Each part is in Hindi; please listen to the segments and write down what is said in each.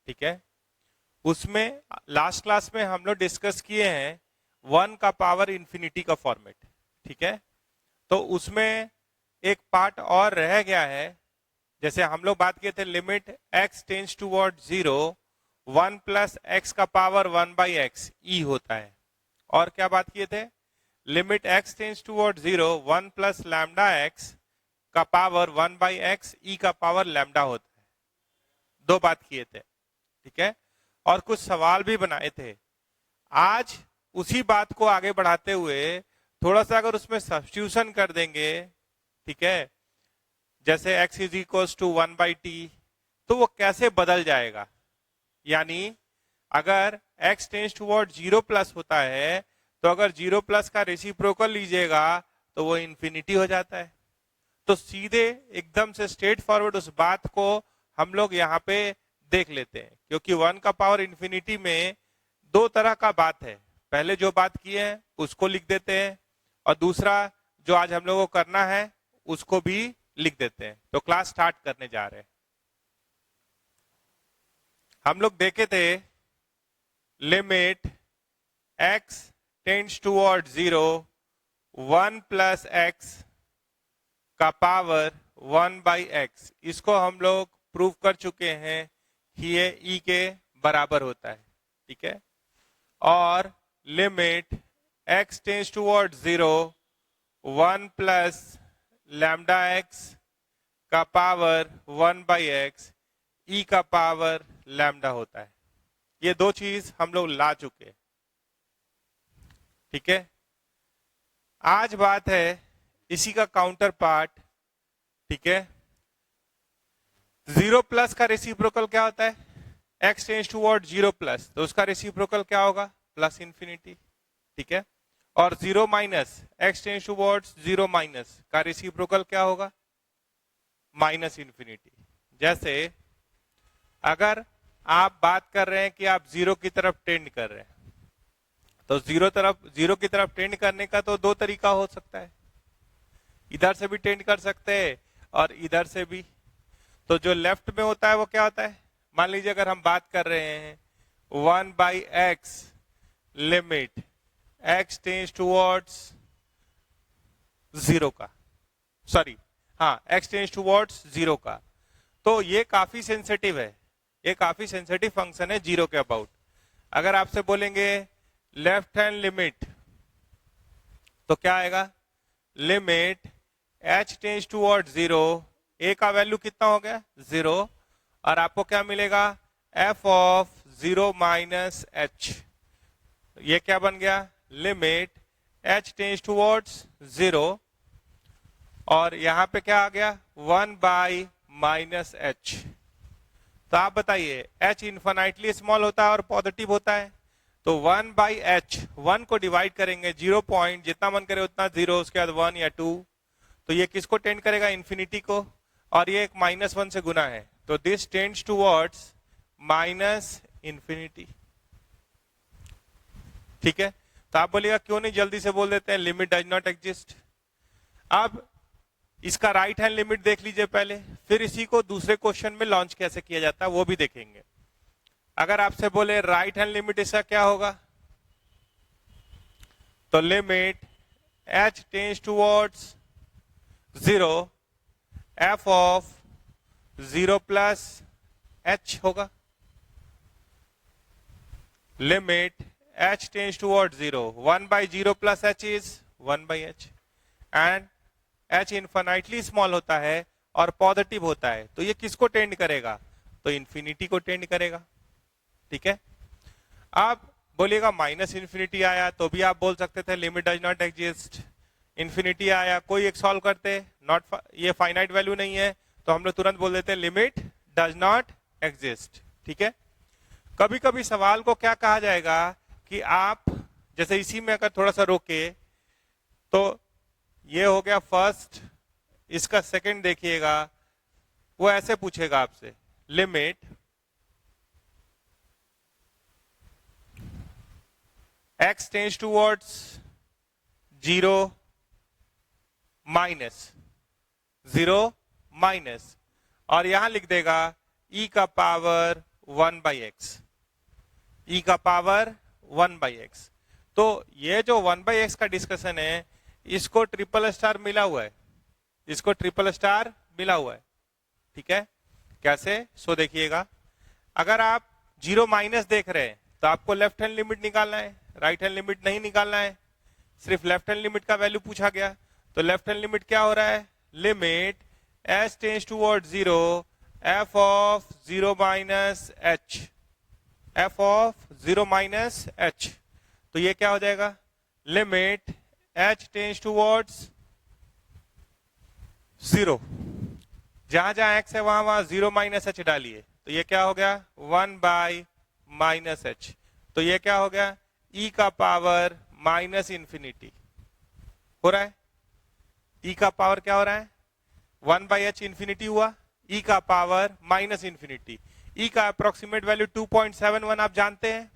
ठीक है। उसमें लास्ट क्लास में हम लोग डिस्कस किए हैं 1 का पावर इंफिनिटी का फॉर्मेट। ठीक है, तो उसमें एक पार्ट और रह गया है। जैसे हम लोग बात किए थे limit x tends toward 0 1 plus x का पावर 1 बाई एक्स ई होता है। और क्या बात किए थे, limit x tends toward 0 1 plus lambda x का पावर 1 बाई एक्स ई का पावर लैम्डा होता है। दो बात किए थे। ठीक है, और कुछ सवाल भी बनाए थे। आज उसी बात को आगे बढ़ाते हुए थोड़ा सा अगर उसमें सब्स्टिट्यूशन कर देंगे, ठीक है, जैसे x is equal to 1 by टी, तो वो कैसे बदल जाएगा। यानी अगर x टेंड्स टुवर्ड 0 प्लस होता है, तो अगर 0 प्लस का रेसिप्रोकल लीजिएगा तो वो इंफिनिटी हो जाता है। तो सीधे एकदम से स्ट्रेट फॉरवर्ड उस बात को हम लोग यहाँ पे देख लेते हैं, क्योंकि 1 का पावर इंफिनिटी में दो तरह का बात है। पहले जो बात की है उसको लिख देते हैं, और दूसरा जो आज हम लोगों को करना है उसको भी लिख देते हैं। तो क्लास स्टार्ट करने जा रहे हैं। हम लोग देखे थे limit x tends toward 0 1 plus x का पावर 1 बाई एक्स, इसको हम लोग प्रूव कर चुके हैं कि ये e के बराबर होता है। ठीक है, और limit x tends toward 0 1 plus lambda x का पावर 1 बाई एक्स ई का पावर लैम्डा होता है। ये दो चीज हम लोग ला चुके। ठीक है, आज बात है इसी का काउंटर पार्ट। ठीक है, 0 प्लस का रेसिप्रोकल क्या होता है, x टेंड्स टुवर्ड 0 प्लस, तो उसका रेसिप्रोकल क्या होगा, प्लस इंफिनिटी। ठीक है, और 0 minus x tends toward 0 minus का रेसिप्रोकल क्या होगा, माइनस इंफिनिटी। जैसे अगर आप बात कर रहे हैं कि आप 0 की तरफ टेंड कर रहे हैं, तो 0 की तरफ टेंड करने का तो दो तरीका हो सकता है। इधर से भी टेंड कर सकते हैं और इधर से भी। तो जो लेफ्ट में होता है वो क्या होता है, मान लीजिए अगर हम बात कर रहे हैं 1 by x limit x tends towards 0 का, सॉरी हाँ x टेंड्स टुवर्ड्स 0 का, तो ये काफी सेंसिटिव है। ये काफी सेंसिटिव फंक्शन है 0 के अबाउट। अगर आपसे बोलेंगे लेफ्ट हैंड लिमिट, तो क्या आएगा, limit h tends toward 0, a का वैल्यू कितना हो गया 0, और आपको क्या मिलेगा f ऑफ 0 माइनस h। ये क्या बन गया, लिमिट h टेंड्स टुवर्ड्स 0, और यहां पे क्या आ गया 1 बाई माइनस h। तो आप बताइए h इन्फिनिटली स्मॉल होता है और पॉजिटिव होता है, तो 1 बाई h, 1 को डिवाइड करेंगे 0 पॉइंट, जितना मन करे उतना 0, उसके बाद 1 या 2, तो ये किसको टेंड करेगा, इंफिनिटी को, और ये एक -1 से गुना है, तो this tends towards minus infinity. ठीक है, तो आप बोलिएगा क्यों नहीं जल्दी से बोल देते हैं लिमिट डज नॉट एग्जिस्ट। अब इसका राइट हैंड लिमिट देख लीजिए पहले, फिर इसी को दूसरे क्वेश्चन में लॉन्च कैसे किया जाता है वो भी देखेंगे। अगर आपसे बोले राइट हैंड लिमिट इसका क्या होगा, तो limit h tends towards 0 f of 0 plus h होगा। Limit h tends towards 0 1 by 0 plus h is 1 by h, and h infinitely small होता है और पॉजिटिव होता है, तो ये किसको टेंड करेगा, तो इंफिनिटी को टेंड करेगा। ठीक है, अब बोलिएगा माइनस इंफिनिटी आया तो भी आप बोल सकते थे limit does not exist. Infinity आया, कोई एक सॉल्व करते, नॉट ये फाइनाइट वैल्यू नहीं है, तो हम लोग तुरंत बोल देते लिमिट डज नॉट एग्जिस्ट। ठीक है, कभी कभी सवाल को क्या कहा जाएगा कि आप जैसे इसी में अगर थोड़ा सा रोके, तो ये हो गया फर्स्ट, इसका सेकंड देखिएगा, वो ऐसे पूछेगा आपसे limit x tends towards 0 minus 0 minus, और यहां लिख देगा e का पावर 1/x, e का पावर 1/x। तो ये जो 1/x का डिस्कशन है, इसको ट्रिपल स्टार मिला हुआ है, इसको ट्रिपल स्टार मिला हुआ है, ठीक है। कैसे? सो देखिएगा, अगर आप 0 माइनस देख रहे हैं तो आपको लेफ्ट हैंड लिमिट निकालना है, राइट हैंड लिमिट नहीं निकालना है, सिर्फ लेफ्ट हैंड लिमिट का वैल्यू पूछा गया। तो लेफ्ट हैंड लिमिट क्या हो रहा है? Limit s tends toward 0 f of 0 minus h, f of 0 minus h। तो ये क्या हो जाएगा? लिमिट h टेंड्स टुवर्ड्स 0, जहां जहां x है वहां वहां 0 माइनस h डालिए, तो ये क्या हो गया? 1/माइनस h। तो ये क्या हो गया? e का पावर माइनस इंफिनिटी हो रहा है। e का पावर क्या हो रहा है? 1/h इंफिनिटी हुआ, e का पावर माइनस इंफिनिटी। e का अप्रोक्सीमेट वैल्यू 2.71 आप जानते हैं,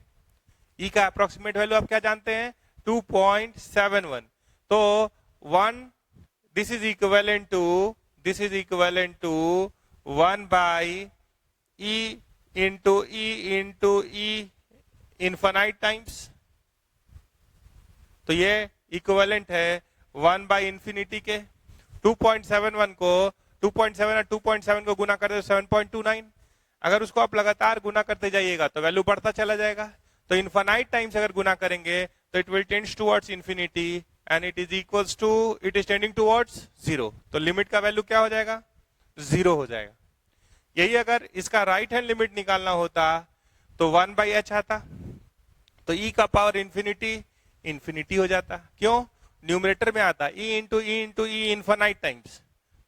e का अप्रोक्सीमेट वैल्यू आप क्या जानते हैं? 2.71। तो 1, this is equivalent to 1/e into e infinite times. तो ये इक्विवेलेंट है 1/इंफिनिटी के। 2.71 को 2.7 और 2.7 को गुना करते 7.29। अगर उसको आप लगातार गुना करते जाइएगा तो वैल्यू बढ़ता चला जाएगा। तो इनफाइनाइट टाइम्स अगर गुना करेंगे तो it will tends towards infinity and it is tending towards 0। तो लिमिट का वैल्यू क्या हो जाएगा? 0 हो जाएगा। यही अगर इसका राइट हैंड लिमिट निकालना होता तो 1/h आता, तो e का पावर इंफिनिटी हो जाता। क्यों? न्यूमरेटर में आता e इंटू ई इनफाइनाइट टाइम्स।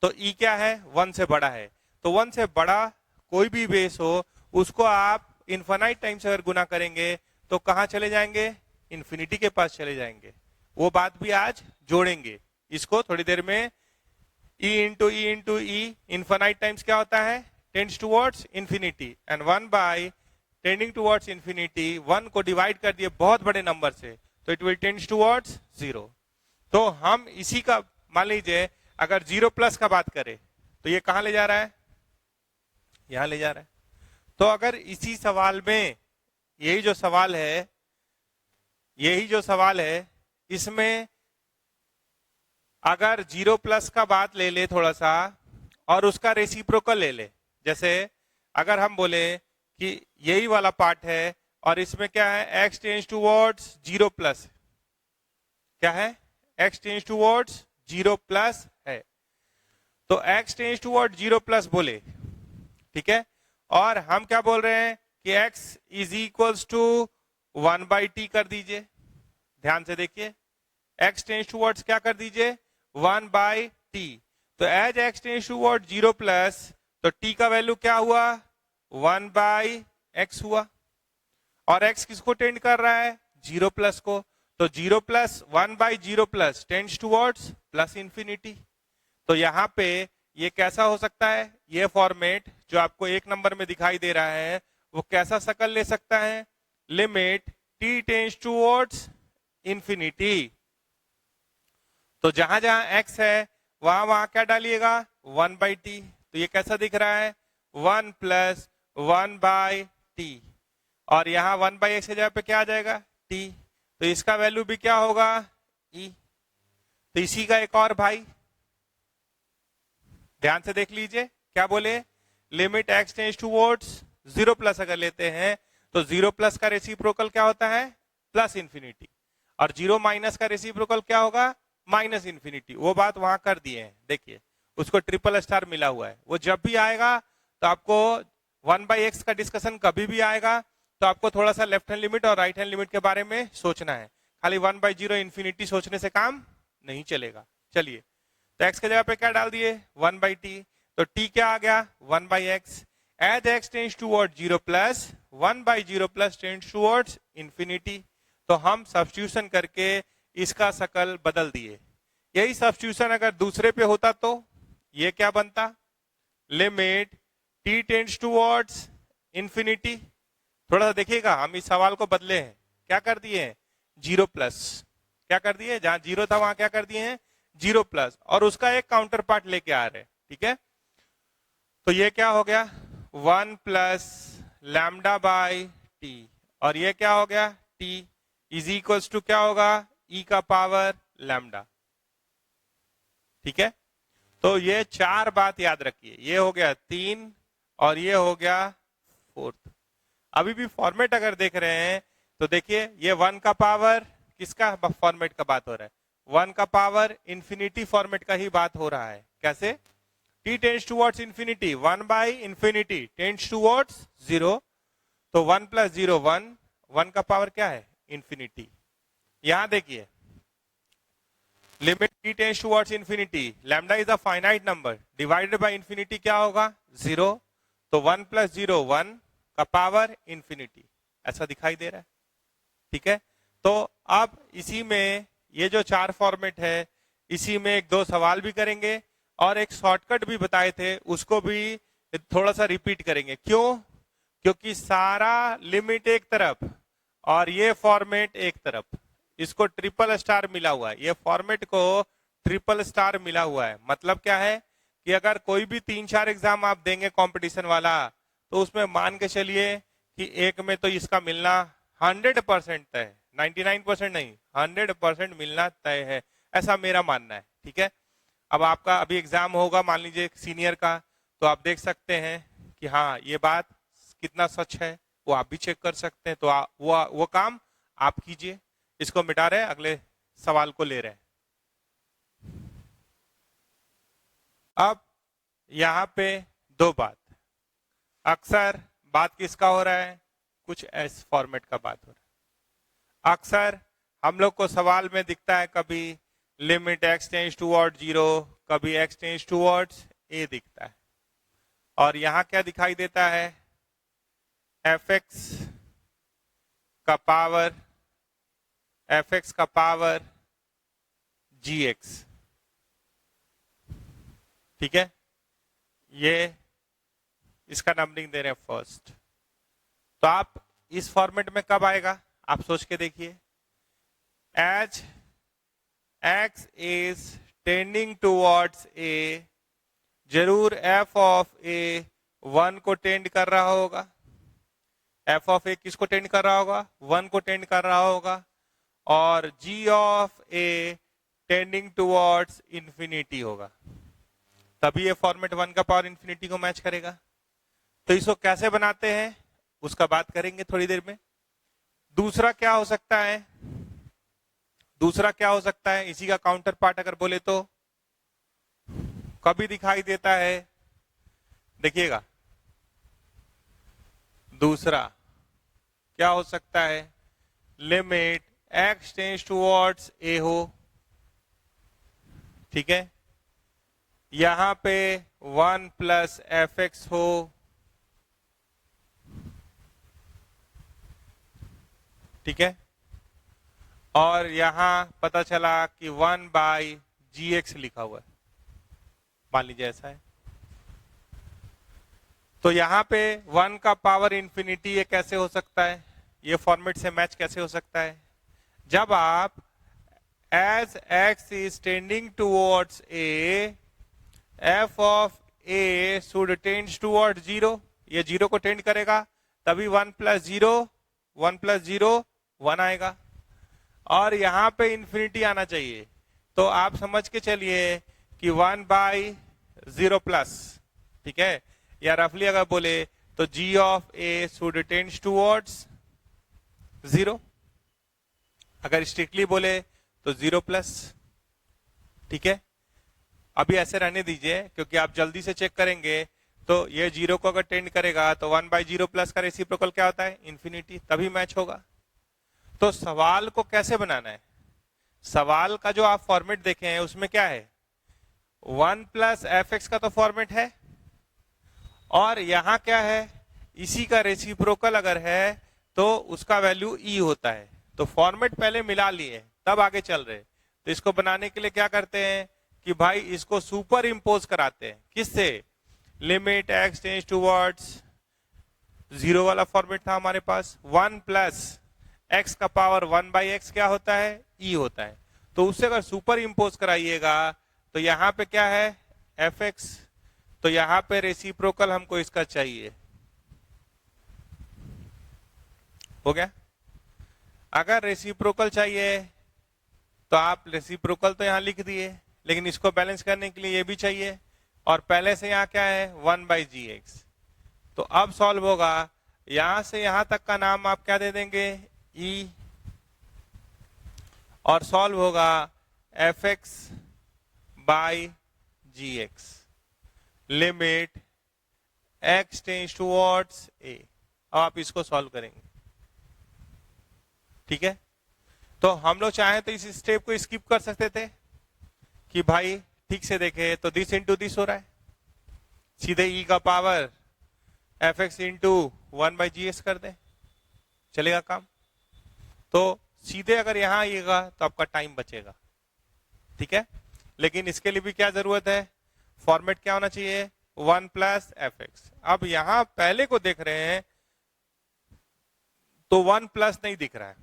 तो e क्या है? 1 से बड़ा है। तो 1 से बड़ा कोई भी बेस हो उसको आप इनफाइनाइट टाइम्स अगर गुना करेंगे तो कहां चले जाएंगे? इंफिनिटी के पास चले जाएंगे। वो बात भी आज जोड़ेंगे, इसको थोड़ी देर में। e इंटू ई इनफाइनाइट टाइम्स क्या होता है? Tends towards infinity and 1 tending towards infinity 1 को डिवाइड कर दिए बहुत बड़े नंबर से तो इट विल टेंड्स टुवर्ड्स 0। तो हम इसी का मान लीजिए अगर 0 प्लस का बात करें तो ये कहां ले जा रहा है? यहां ले जा रहा है। तो अगर इसी सवाल में यही जो सवाल है इसमें अगर 0 प्लस का बात ले ले थोड़ा सा और उसका रेसिप्रोकल ले ले, जैसे अगर हम बोले कि यही वाला पार्ट है और इसमें क्या है? x टेंड्स टुवर्ड्स 0 प्लस, क्या है? x टेंड्स टुवर्ड्स 0 प्लस है। तो x टेंड्स टुवर्ड्स 0 प्लस बोले, ठीक है। और हम क्या बोल रहे हैं कि x is equals to 1/t कर दीजिए। ध्यान से देखिए, x टेंड्स टुवर्ड्स क्या कर दीजिए? 1/t। तो as x tends towards 0 plus तो t का वैल्यू क्या हुआ? 1/x हुआ। और x किसको टेंड कर रहा है? 0 प्लस को। तो 0 plus 1/0 plus tends towards plus infinity. तो यहां पे ये कैसा हो सकता है? ये फॉर्मेट जो आपको 1 नंबर में दिखाई दे रहा है वो कैसा शकल ले सकता है? Limit t tends towards infinity. तो जहां जहां x है वहां वहां क्या डालिएगा? 1/t। तो ये कैसा दिख रहा है? 1 प्लस 1/t। और यहां 1/x की जगह पे क्या आ जाएगा? t। तो इसका वैल्यू भी क्या होगा? e। तो इसी का एक और भाई ध्यान से देख लीजिए, क्या बोले? Limit x tends towards 0 plus अगर लेते हैं तो 0 प्लस का रेसिप्रोकल क्या होता है? Plus infinity. और 0 माइनस का रेसिप्रोकल क्या होगा? Minus infinity. वो बात वहां कर दिए हैं, देखिए उसको ट्रिपल स्टार मिला हुआ है। वो जब भी आएगा तो आपको 1/x का डिस्कशन कभी भी आएगा तो आपको थोड़ा सा लेफ्ट हैंड लिमिट और राइट हैंड लिमिट के बारे में सोचना है। खाली 1/0 इंफिनिटी सोचने से काम नहीं चलेगा। चलिए, तो x के जगह पे क्या डाल दिए? 1/t। तो t क्या आ गया? 1/x। As x tends towards 0 plus 1/0 plus tends towards infinity. तो हम सब्स्टिट्यूशन करके इसका शकल बदल दिए। यही सब्स्टिट्यूशन अगर दूसरे पे होता तो ये क्या बनता? Limit t tends towards infinity. थोड़ा सा देखिएगा, हम इस सवाल को बदले हैं, क्या कर दिए हैं? 0 प्लस। क्या कर दिए? जहां 0 था वहां क्या कर दिए हैं? 0 प्लस। और उसका एक काउंटर पार्ट लेके आ रहे हैं, ठीक है। तो ये क्या हो गया? 1 प्लस लैम्डा बाई टी, और ये क्या हो गया टी इज इक्वल्स टू क्या होगा ई का पावर लैम्डा। ठीक है, तो ये चार बात याद रखिए, ये हो गया 3 और ये हो गया 4th। अभी भी फॉर्मेट अगर देख रहे हैं तो देखिए ये 1 का पावर किसका फॉर्मेट का बात हो रहा है, 1 का पावर इंफिनिटी फॉर्मेट का ही बात हो रहा है। कैसे, t tends towards infinity, 1 by infinity tends towards 0, तो 1 प्लस 0 1, 1 का पावर क्या है इंफिनिटी। यहां देखिए limit t tends towards infinity, lambda is a finite number, divided by infinity क्या होगा 0, तो 1 प्लस 0 1 का पावर इंफिनिटी, ऐसा दिखाई दे रहा है। ठीक है, तो अब इसी में ये जो चार फॉर्मेट है इसी में एक दो सवाल भी करेंगे और एक शॉर्टकट भी बताए थे उसको भी थोड़ा सा रिपीट करेंगे। क्यों, क्योंकि सारा लिमिट एक तरफ और ये फॉर्मेट एक तरफ, इसको ट्रिपल स्टार मिला हुआ है, ये फॉर्मेट को ट्रिपल स्टार मिला हुआ है। मतलब क्या है कि अगर कोई भी 3-4 एग्जाम आप देंगे कंपटीशन वाला तो उसमें मान के चलिए कि एक में तो इसका मिलना 100% तय है, 99% नहीं 100% मिलना तय है, ऐसा मेरा मानना है। ठीक है, अब आपका अभी एग्जाम होगा मान लीजिए सीनियर का, तो आप देख सकते हैं कि हाँ ये बात कितना सच है, वो आप भी चेक कर सकते हैं। तो वो काम आप कीजिए। इसको मिटा रहे हैं, अगले सवाल को ले रहे हैं। अब यहां पे दो बात, अक्सर बात किसका हो रहा है, कुछ एस फॉर्मेट का बात हो रहा है। अक्सर हम लोग को सवाल में दिखता है कभी लिमिट x टेंड्स टुवर्ड्स 0, कभी x टेंड्स टुवर्ड्स a दिखता है, और यहां क्या दिखाई देता है fx का पावर gx। ठीक है, ये इसका नंबरिंग दे रहे हैं फर्स्ट। तो आप इस फॉर्मेट में कब आएगा आप सोच के देखिए, as x is tending towards a, जरूर f ऑफ a 1 को टेंड कर रहा होगा, f ऑफ a किसको टेंड कर रहा होगा 1 को टेंड कर रहा होगा, और g of a tending towards infinity होगा, तभी ये फॉर्मेट 1 का पावर इंफिनिटी को मैच करेगा। तो इसको कैसे बनाते हैं उसका बात करेंगे थोड़ी देर में। दूसरा क्या हो सकता है, इसी का काउंटर पार्ट अगर बोले तो कभी दिखाई देता है, देखिएगा दूसरा क्या हो सकता है, limit x tends towards a हो। ठीक है, यहां पे 1 प्लस fx हो, ठीक है, और यहां पता चला कि 1 बाई gx लिखा हुआ है, मान लीजिए ऐसा है। तो यहां पे 1 का पावर इंफिनिटी ये कैसे हो सकता है, ये फॉर्मेट से मैच कैसे हो सकता है, जब आप as x is tending towards a, f of a should tends towards 0, ये 0 को टेंड करेगा, तभी 1 प्लस 0 1 आएगा, और यहां पे इंफिनिटी आना चाहिए। तो आप समझ के चलिए कि 1 बाई 0 प्लस, ठीक है, या रफली अगर बोले तो g of a should tends towards 0, अगर स्ट्रिक्टली बोले तो 0 प्लस। ठीक है, अभी ऐसे रहने दीजिए क्योंकि आप जल्दी से चेक करेंगे तो ये 0 को अगर टेंड करेगा तो 1 बाई 0 प्लस का रेसिप्रोकल क्या होता है इंफिनिटी, तभी मैच होगा। तो सवाल को कैसे बनाना है, सवाल का जो आप फॉर्मेट देखे हैं उसमें क्या है 1 प्लस fx का तो फॉर्मेट है, और यहां क्या है इसी का रेसिप्रोकल अगर है तो उसका वैल्यू e होता है। तो फॉर्मेट पहले मिला लिए तब आगे चल रहे। तो इसको बनाने के लिए क्या करते हैं कि भाई इसको सुपर इम्पोज कराते हैं, किससे, लिमिट x टेंड्स टुवर्ड्स 0 वाला फॉर्मेट था हमारे पास, 1 प्लस x का पावर 1 बाई x क्या होता है e होता है। तो उससे अगर सुपर इम्पोज कराइएगा तो यहां पे क्या है fx, तो यहां पे रेसिप्रोकल हमको इसका चाहिए, हो गया। अगर रेसिप्रोकल चाहिए तो आप रेसिप्रोकल तो यहां लिख दिए, लेकिन इसको बैलेंस करने के लिए ये भी चाहिए, और पहले से यहां क्या है 1/gx। तो अब सॉल्व होगा, यहां से यहां तक का नाम आप क्या दे देंगे e, और सॉल्व होगा fx/gx limit x tends towards a। अब आप इसको सॉल्व करेंगे, ठीक है। तो हम लोग चाहे तो इस स्टेप को स्किप कर सकते थे कि भाई ठीक से देखे तो दिस इंटू दिस हो रहा है, सीधे e का पावर fx इंटू 1/gs कर दें, चलेगा काम। तो सीधे अगर यहां आइएगा तो आपका टाइम बचेगा, ठीक है। लेकिन इसके लिए भी क्या जरूरत है, फॉर्मेट क्या होना चाहिए 1 + fx। अब यहां पहले को देख रहे हैं तो 1+ नहीं दिख रहा है,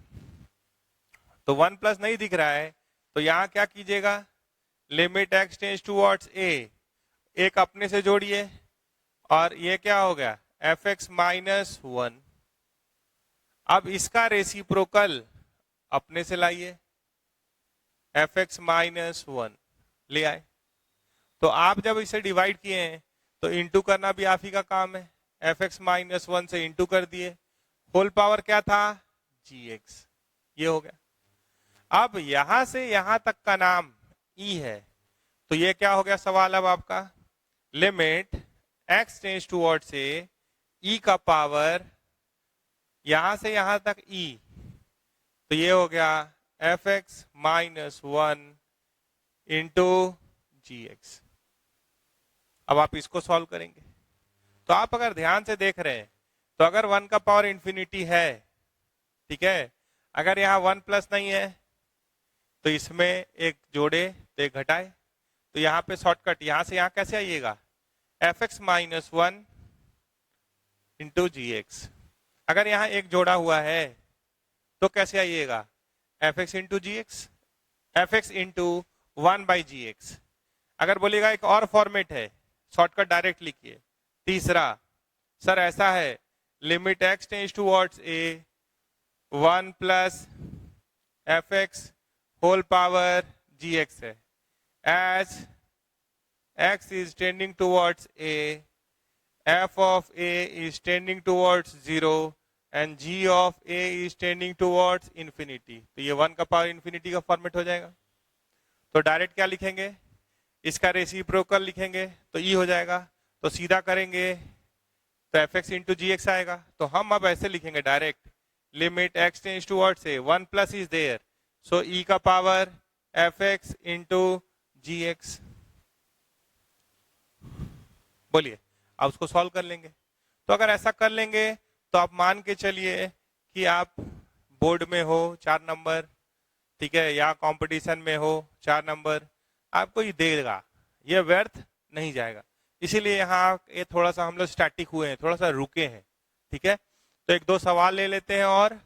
तो 1+ नहीं दिख रहा है, तो यहां क्या कीजिएगा, limit x tends towards a, एक अपने से जोड़िए, और ये क्या हो गया fx-1। अब इसका रेसिप्रोकल अपने से लाइए, fx-1 ले आए। तो आप जब इसे डिवाइड किए हैं तो इंटू करना भी आप ही का काम है, fx-1 से इंटू कर दिए, होल पावर क्या था gx, ये हो गया। अब यहां से यहां तक का नाम e है, तो ये क्या हो गया सवाल अब आपका, limit x tends towards a, e का पावर यहां से यहां तक e, तो ये हो गया fx-1 इंटू gx। अब आप इसको सॉल्व करेंगे, तो आप अगर ध्यान से देख रहे हैं तो अगर 1 का पावर इंफिनिटी है, ठीक है, अगर यहाँ 1+ नहीं है तो इसमें एक जोड़े तो एक घटाए, तो यहाँ पे शॉर्टकट यहां से यहां कैसे आइएगा fx-1 इंटू gx। अगर यहाँ एक जोड़ा हुआ है तो कैसे आइएगा fx into gx, fx into 1/gx। अगर बोलिएगा एक और फॉर्मेट है, शॉर्टकट डायरेक्ट लिखिए, तीसरा सर ऐसा है, limit x tends towards a 1 + fx whole power gx है, as x is tending towards a, f of a is tending towards 0 and g of a is tending towards infinity। तो ये 1 का पावर इंफिनिटी का फॉर्मेट हो जाएगा। तो डायरेक्ट क्या लिखेंगे, इसका रेसिप्रोकल लिखेंगे तो e हो जाएगा, तो सीधा करेंगे तो fx इंटू gx आएगा। तो हम अब ऐसे लिखेंगे direct, limit x tends towards a 1+ is there, so e का पावर fx इंटू gx। बोलिए, आप उसको सॉल्व कर लेंगे। तो अगर ऐसा कर लेंगे तो आप मान के चलिए कि आप बोर्ड में हो 4 नंबर, ठीक है, या कंपटीशन में हो 4 नंबर, आपको ये देगा, ये व्यर्थ नहीं जाएगा। इसीलिए यहाँ ये थोड़ा सा हम लोग स्टैटिक हुए हैं, थोड़ा सा रुके हैं, ठीक है। तो 1-2 सवाल ले लेते हैं और,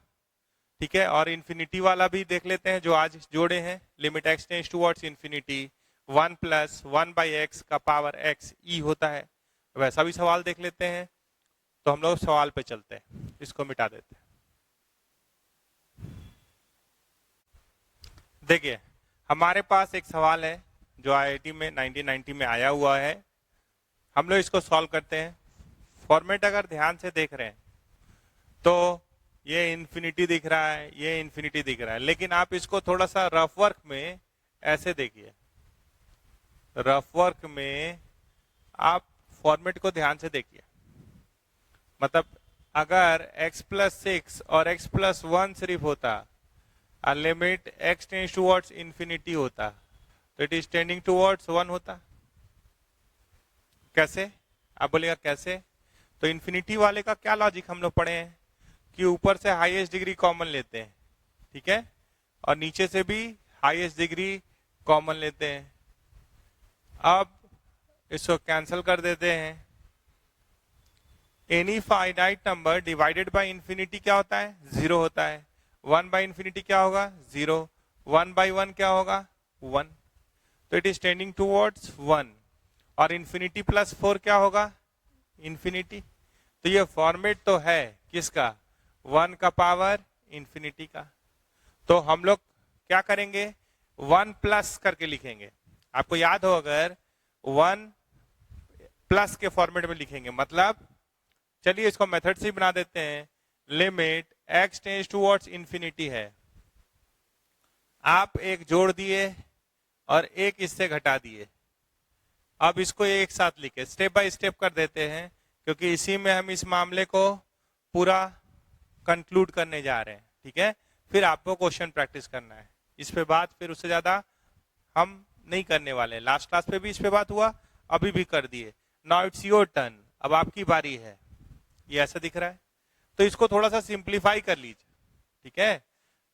ठीक है, और इन्फिनिटी वाला भी देख लेते हैं जो आज जोड़े हैं, limit x tends towards infinity 1 + 1/x का पावर x e होता है, वैसा भी सवाल देख लेते हैं। तो हम लोग सवाल पे चलते हैं, इसको मिटा देते हैं। देखिए हमारे पास एक सवाल है जो IIT में 1990 में आया हुआ है, हम लोग इसको सॉल्व करते हैं। फॉर्मेट अगर ध्यान से देख रहे हैं तो ये इन्फिनिटी दिख रहा है, ये इन्फिनिटी दिख रहा है, लेकिन आप इसको थोड़ा सा रफ वर्क में ऐसे देखिए, रफ वर्क में आप फॉर्मेट को ध्यान से देखिए। मतलब अगर x+6 और x+1 सिर्फ होता, limit x tends towards infinity होता, तो इट इज टेंडिंग टुवर्ड्स 1 होता। कैसे, आप बोलेगा कैसे, तो इन्फिनिटी वाले का क्या लॉजिक हम लोग पढ़े हैं कि ऊपर से हाईएस्ट डिग्री कॉमन लेते हैं, ठीक है, और नीचे से भी हाईएस्ट डिग्री कॉमन लेते हैं। अब इसको कैंसिल कर देते हैं, any finite number divided by infinity क्या होता है 0 होता है, 1/इंफिनिटी क्या होगा 0, 1/1 क्या होगा 1, तो इट इज टेंडिंग टुवर्ड्स 1, और इंफिनिटी +4 क्या होगा इंफिनिटी। तो ये फॉर्मेट तो है किसका 1 का पावर इंफिनिटी का। तो हम लोग क्या करेंगे, 1 प्लस करके लिखेंगे। आपको याद हो अगर 1 प्लस के फॉर्मेट में लिखेंगे, मतलब चलिए इसको मेथड से ही बना देते हैं। Limit x tends towards infinity है, आप एक जोड़ दिए और एक इससे घटा दिए। अब इसको एक साथ लिखे, स्टेप बाय स्टेप कर देते हैं, क्योंकि इसी में हम इस मामले को पूरा कंक्लूड करने जा रहे हैं। ठीक है, फिर आपको क्वेश्चन प्रैक्टिस करना है इस पे बात, फिर उससे ज्यादा हम नहीं करने वाले। लास्ट क्लास पे भी इस पे बात हुआ, अभी भी कर दिए। नाउ इट्स योर टर्न, अब आपकी बारी है। ये ऐसा दिख रहा है, तो इसको थोड़ा सा सिंप्लीफाई कर लीजिए। ठीक है,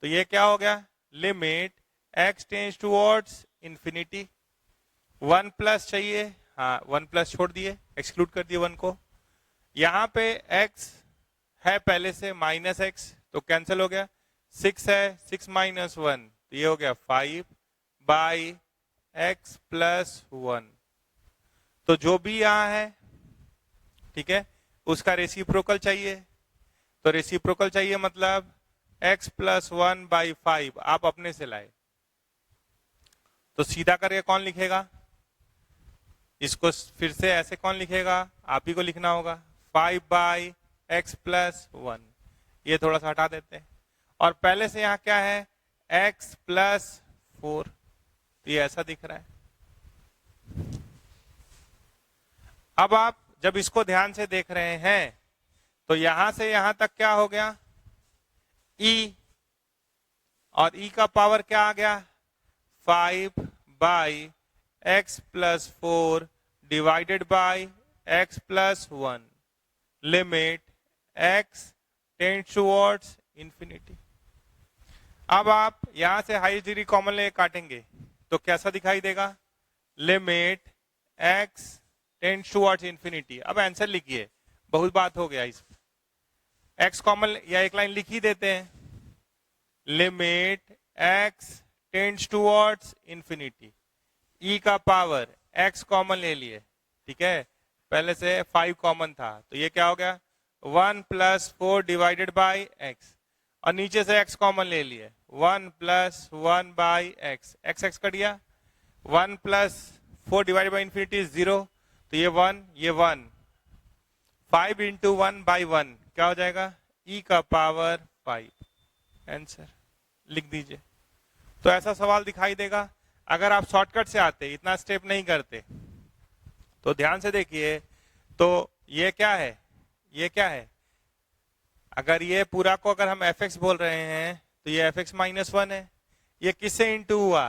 तो ये क्या हो गया, limit x tends towards infinity, 1 plus चाहिए, हाँ 1 प्लस छोड़ दिए, एक्सक्लूड कर दिए 1 को। यहां पे x है पहले से माइनस x, तो कैंसिल हो गया। 6 है, 6 माइनस 1, तो ये हो गया 5 बाई x प्लस 1। तो जो भी यहां है, ठीक है, उसका रेसिप्रोकल चाहिए। तो रेसिप्रोकल चाहिए मतलब x प्लस 1 बाई 5 आप अपने से लाए, तो सीधा करके कौन लिखेगा इसको, फिर से ऐसे कौन लिखेगा, आप ही को लिखना होगा। 5 बाई एक्स प्लस 1, ये थोड़ा सा हटा देते हैं। और पहले से यहां क्या है, x प्लस 4, तो ये ऐसा दिख रहा है। अब आप जब इसको ध्यान से देख रहे हैं, तो यहां से यहां तक क्या हो गया, e, और e का पावर क्या आ गया, 5 by x plus 4 divided by x plus 1, limit x tends towards infinity. अब आप यहां से हाईएस्ट डिग्री कॉमन ले काटेंगे तो कैसा दिखाई देगा, limit x tends towards infinity. अब आंसर लिखिए, बहुत बात हो गया इस x कॉमन, या एक लाइन लिख ही देते हैं, limit x tends towards infinity, e का पावर x कॉमन ले लिए। ठीक है, पहले से 5 कॉमन था, तो ये क्या हो गया, 1 प्लस 4 डिवाइडेड बाई x, और नीचे से x कॉमन ले लिए, 1 plus 1 by x, x cut गया। 1 प्लस 4 डिवाइडेड बाई इंफिनिटी 0, तो ये 1, ये 1, 5 इंटू 1 बाई 1 क्या हो जाएगा, e का पावर 5। आंसर लिख दीजिए। तो ऐसा सवाल दिखाई देगा। अगर आप शॉर्टकट से आते, इतना स्टेप नहीं करते, तो ध्यान से देखिए, तो ये क्या है, ये क्या है, अगर ये पूरा को अगर हम fx बोल रहे हैं, तो ये fx माइनस 1 है। ये किससे इंटू हुआ,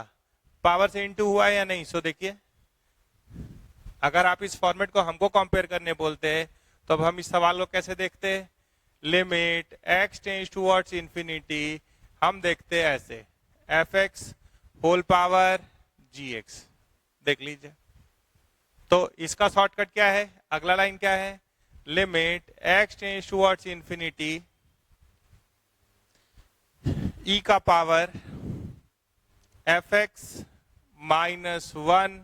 पावर से इंटू हुआ है या नहीं, सो देखिए। अगर आप इस फॉर्मेट को हमको कंपेयर करने बोलते हैं, तो अब हम इस सवाल को कैसे देखते हैं, limit x tends towards infinity, हम देखते हैं ऐसे, fx होल पावर gx, देख लीजिए। तो इसका शॉर्टकट क्या है, अगला लाइन क्या है, limit x tends towards infinity, e का पावर fx माइनस 1,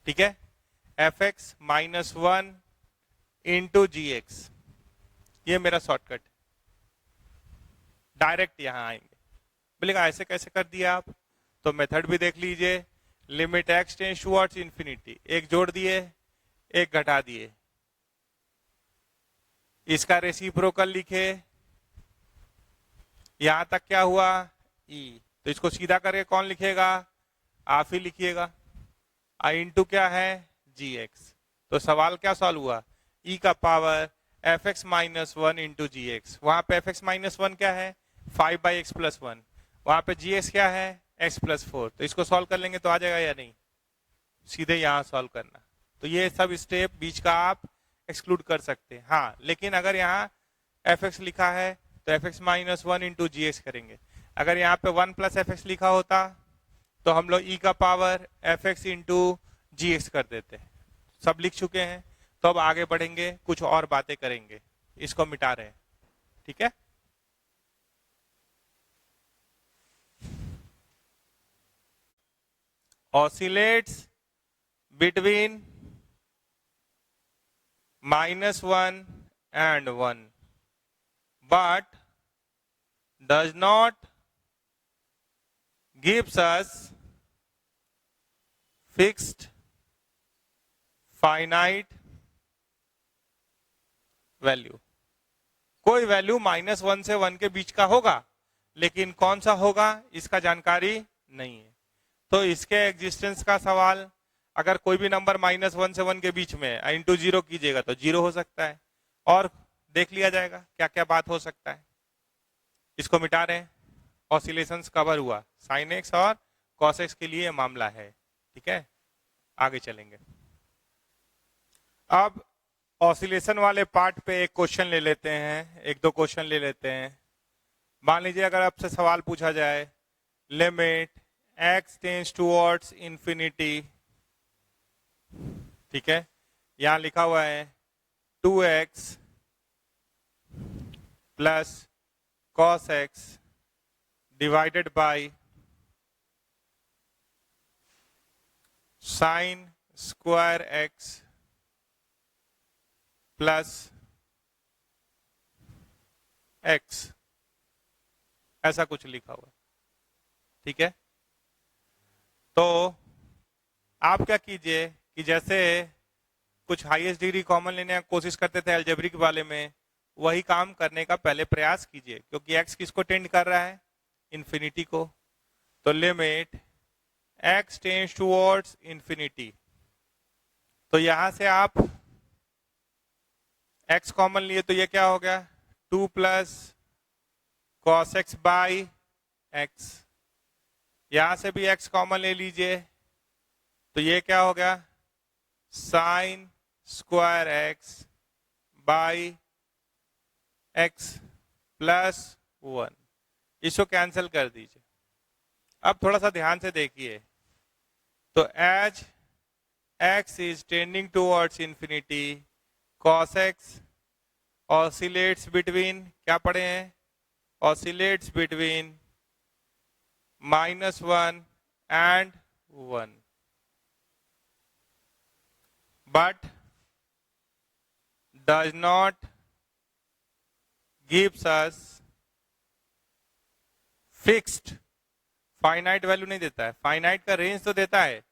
ठीक है, fx माइनस 1 इंटू gx, ये मेरा शॉर्टकट। डायरेक्ट यहां आएंगे, बोलेगा ऐसे कैसे कर दिया आप, तो मेथड भी देख लीजिए, limit x tends towards infinity, एक जोड़ दिए एक घटा दिए, इसका रेसिप्रोकल लिखे, यहां तक क्या हुआ e, तो इसको सीधा करके कौन लिखेगा, आप ही लिखिएगा। इंटू क्या है gx, तो सवाल क्या सॉल्व हुआ, e का power fx minus 1 into gx, वहां पे fx माइनस 1 क्या है, 5 बाई एक्स प्लस 1, वहां पे gx क्या है, x प्लस 4। तो इसको सॉल्व कर लेंगे तो आ जाएगा या नहीं, सीधे यहां सॉल्व करना। तो ये सब स्टेप बीच का आप एक्सक्लूड कर सकते हैं। हाँ, लेकिन अगर यहाँ fx लिखा है तो fx माइनस 1 इंटू gx करेंगे। अगर यहाँ पे 1 प्लस fx लिखा होता तो हम लोग e का पावर fx इंटू gx कर देते हैं। सब लिख चुके हैं, तो अब आगे बढ़ेंगे, कुछ और बातें करेंगे, इसको मिटा रहे हैं। ठीक है, oscillates between -1 and 1, but does not gives us fixed finite value. कोई वैल्यू -1 से 1 के बीच का होगा, लेकिन कौन सा होगा इसका जानकारी नहीं है। तो इसके एग्जिस्टेंस का सवाल, अगर कोई भी नंबर -1 से 1 के बीच में इंटू 0 कीजिएगा तो 0 हो सकता है, और देख लिया जाएगा क्या क्या बात हो सकता है। इसको मिटा रहे हैं, ऑसिलेशंस कवर हुआ, साइन एक्स और कॉस एक्स के लिए मामला है। ठीक है, आगे चलेंगे। अब ऑसिलेशन वाले पार्ट पे एक क्वेश्चन ले लेते हैं, एक दो क्वेश्चन ले लेते हैं। मान लीजिए अगर आपसे सवाल पूछा जाए, limit x tends towards infinity, ठीक है, यहां लिखा हुआ है 2x plus cos x divided by sine square x plus x, ऐसा कुछ लिखा हुआ। ठीक है, तो आप क्या कीजिए कि जैसे कुछ हाईएस्ट डिग्री कॉमन लेने की कोशिश करते थे अलजेब्रिक वाले में, वही काम करने का पहले प्रयास कीजिए, क्योंकि x किसको टेंड कर रहा है, इंफिनिटी को। तो limit x tends towards infinity, तो यहां से आप x कॉमन लिए तो ये क्या हो गया 2 plus cos x by x, यहां से भी x कॉमन ले लीजिए तो ये क्या हो गया sine square x by x plus 1, इसको कैंसिल कर दीजिए। अब थोड़ा सा ध्यान से देखिए, तो as x is tending towards infinity, cos x oscillates between, क्या पढ़े हैं, oscillates between -1 and 1, but does not gives us fixed finite value नहीं देता है। फाइनाइट का रेंज तो देता है,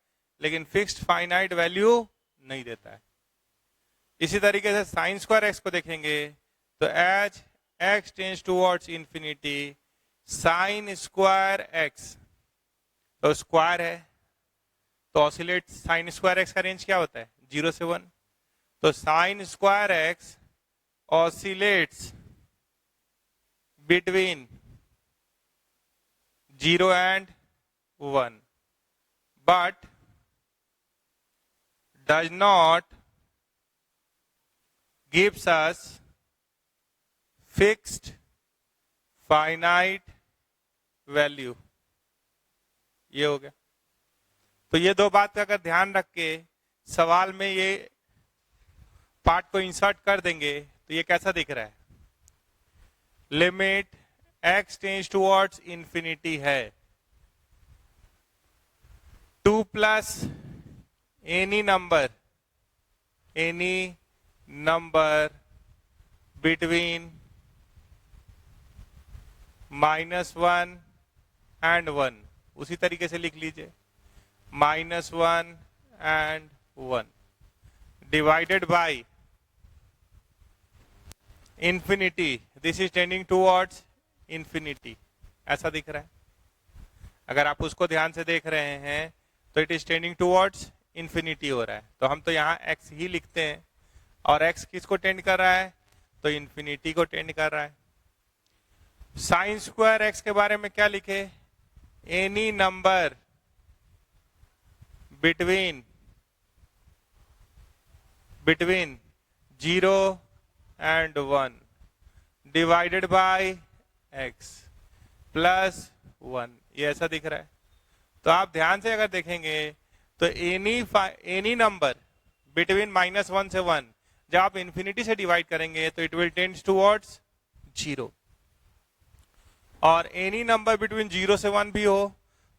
लेकिन फिक्स्ड फाइनाइट वैल्यू नहीं देता है। इसी तरीके से साइन स्क्वायर एक्स को देखेंगे तो as x tends towards infinity, sine square x, तो स्क्वायर है तो ऑसिलेट, साइन स्क्वायर एक्स का रेंज क्या होता है 0 से 1, तो sine square x oscillates between 0 and 1, but does not gives us fixed finite value। ये हो गया। तो ये दो बात का अगर ध्यान रख के सवाल में ये पार्ट को इंसर्ट कर देंगे तो ये कैसा दिख रहा है, limit x tends towards infinity है, 2 plus any number between -1 and 1, उसी तरीके से लिख लीजिए -1 and 1 divided by infinity, this is tending towards infinity, ऐसा दिख रहा है। अगर आप उसको ध्यान से देख रहे हैं तो it is tending towards infinity हो रहा है, तो हम तो यहाँ x ही लिखते हैं, और x किसको टेंड कर रहा है, तो इंफिनिटी को टेंड कर रहा है। साइन स्क्वायर x के बारे में क्या लिखे, any number between 0 and 1 divided by x plus 1, ये ऐसा दिख रहा है। तो आप ध्यान से अगर देखेंगे तो एनी नंबर बिटवीन -1 से 1 जब आप इंफिनिटी से डिवाइड करेंगे तो इट विल टेंड्स टुवर्ड्स 0, और एनी नंबर बिटवीन 0 से 1 भी हो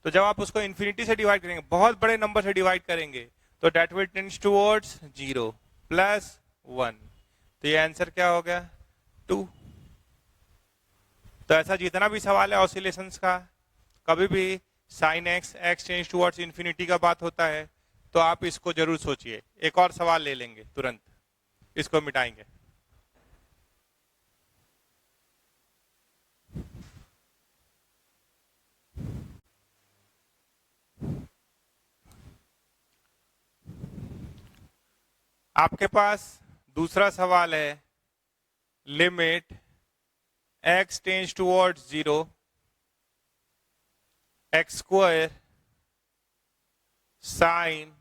तो जब आप उसको इंफिनिटी से डिवाइड करेंगे, बहुत बड़े नंबर से डिवाइड करेंगे, तो that will tends towards 0 plus 1, तो ये आंसर क्या हो गया 2। तो ऐसा जितना भी सवाल है ऑसिलेशंस का, कभी भी sine x x tends towards infinity का बात होता है तो आप इसको जरूर सोचिए। एक और सवाल ले लेंगे तुरंत, इसको मिटाएंगे। आपके पास दूसरा सवाल है, limit x tends towards 0 x square sine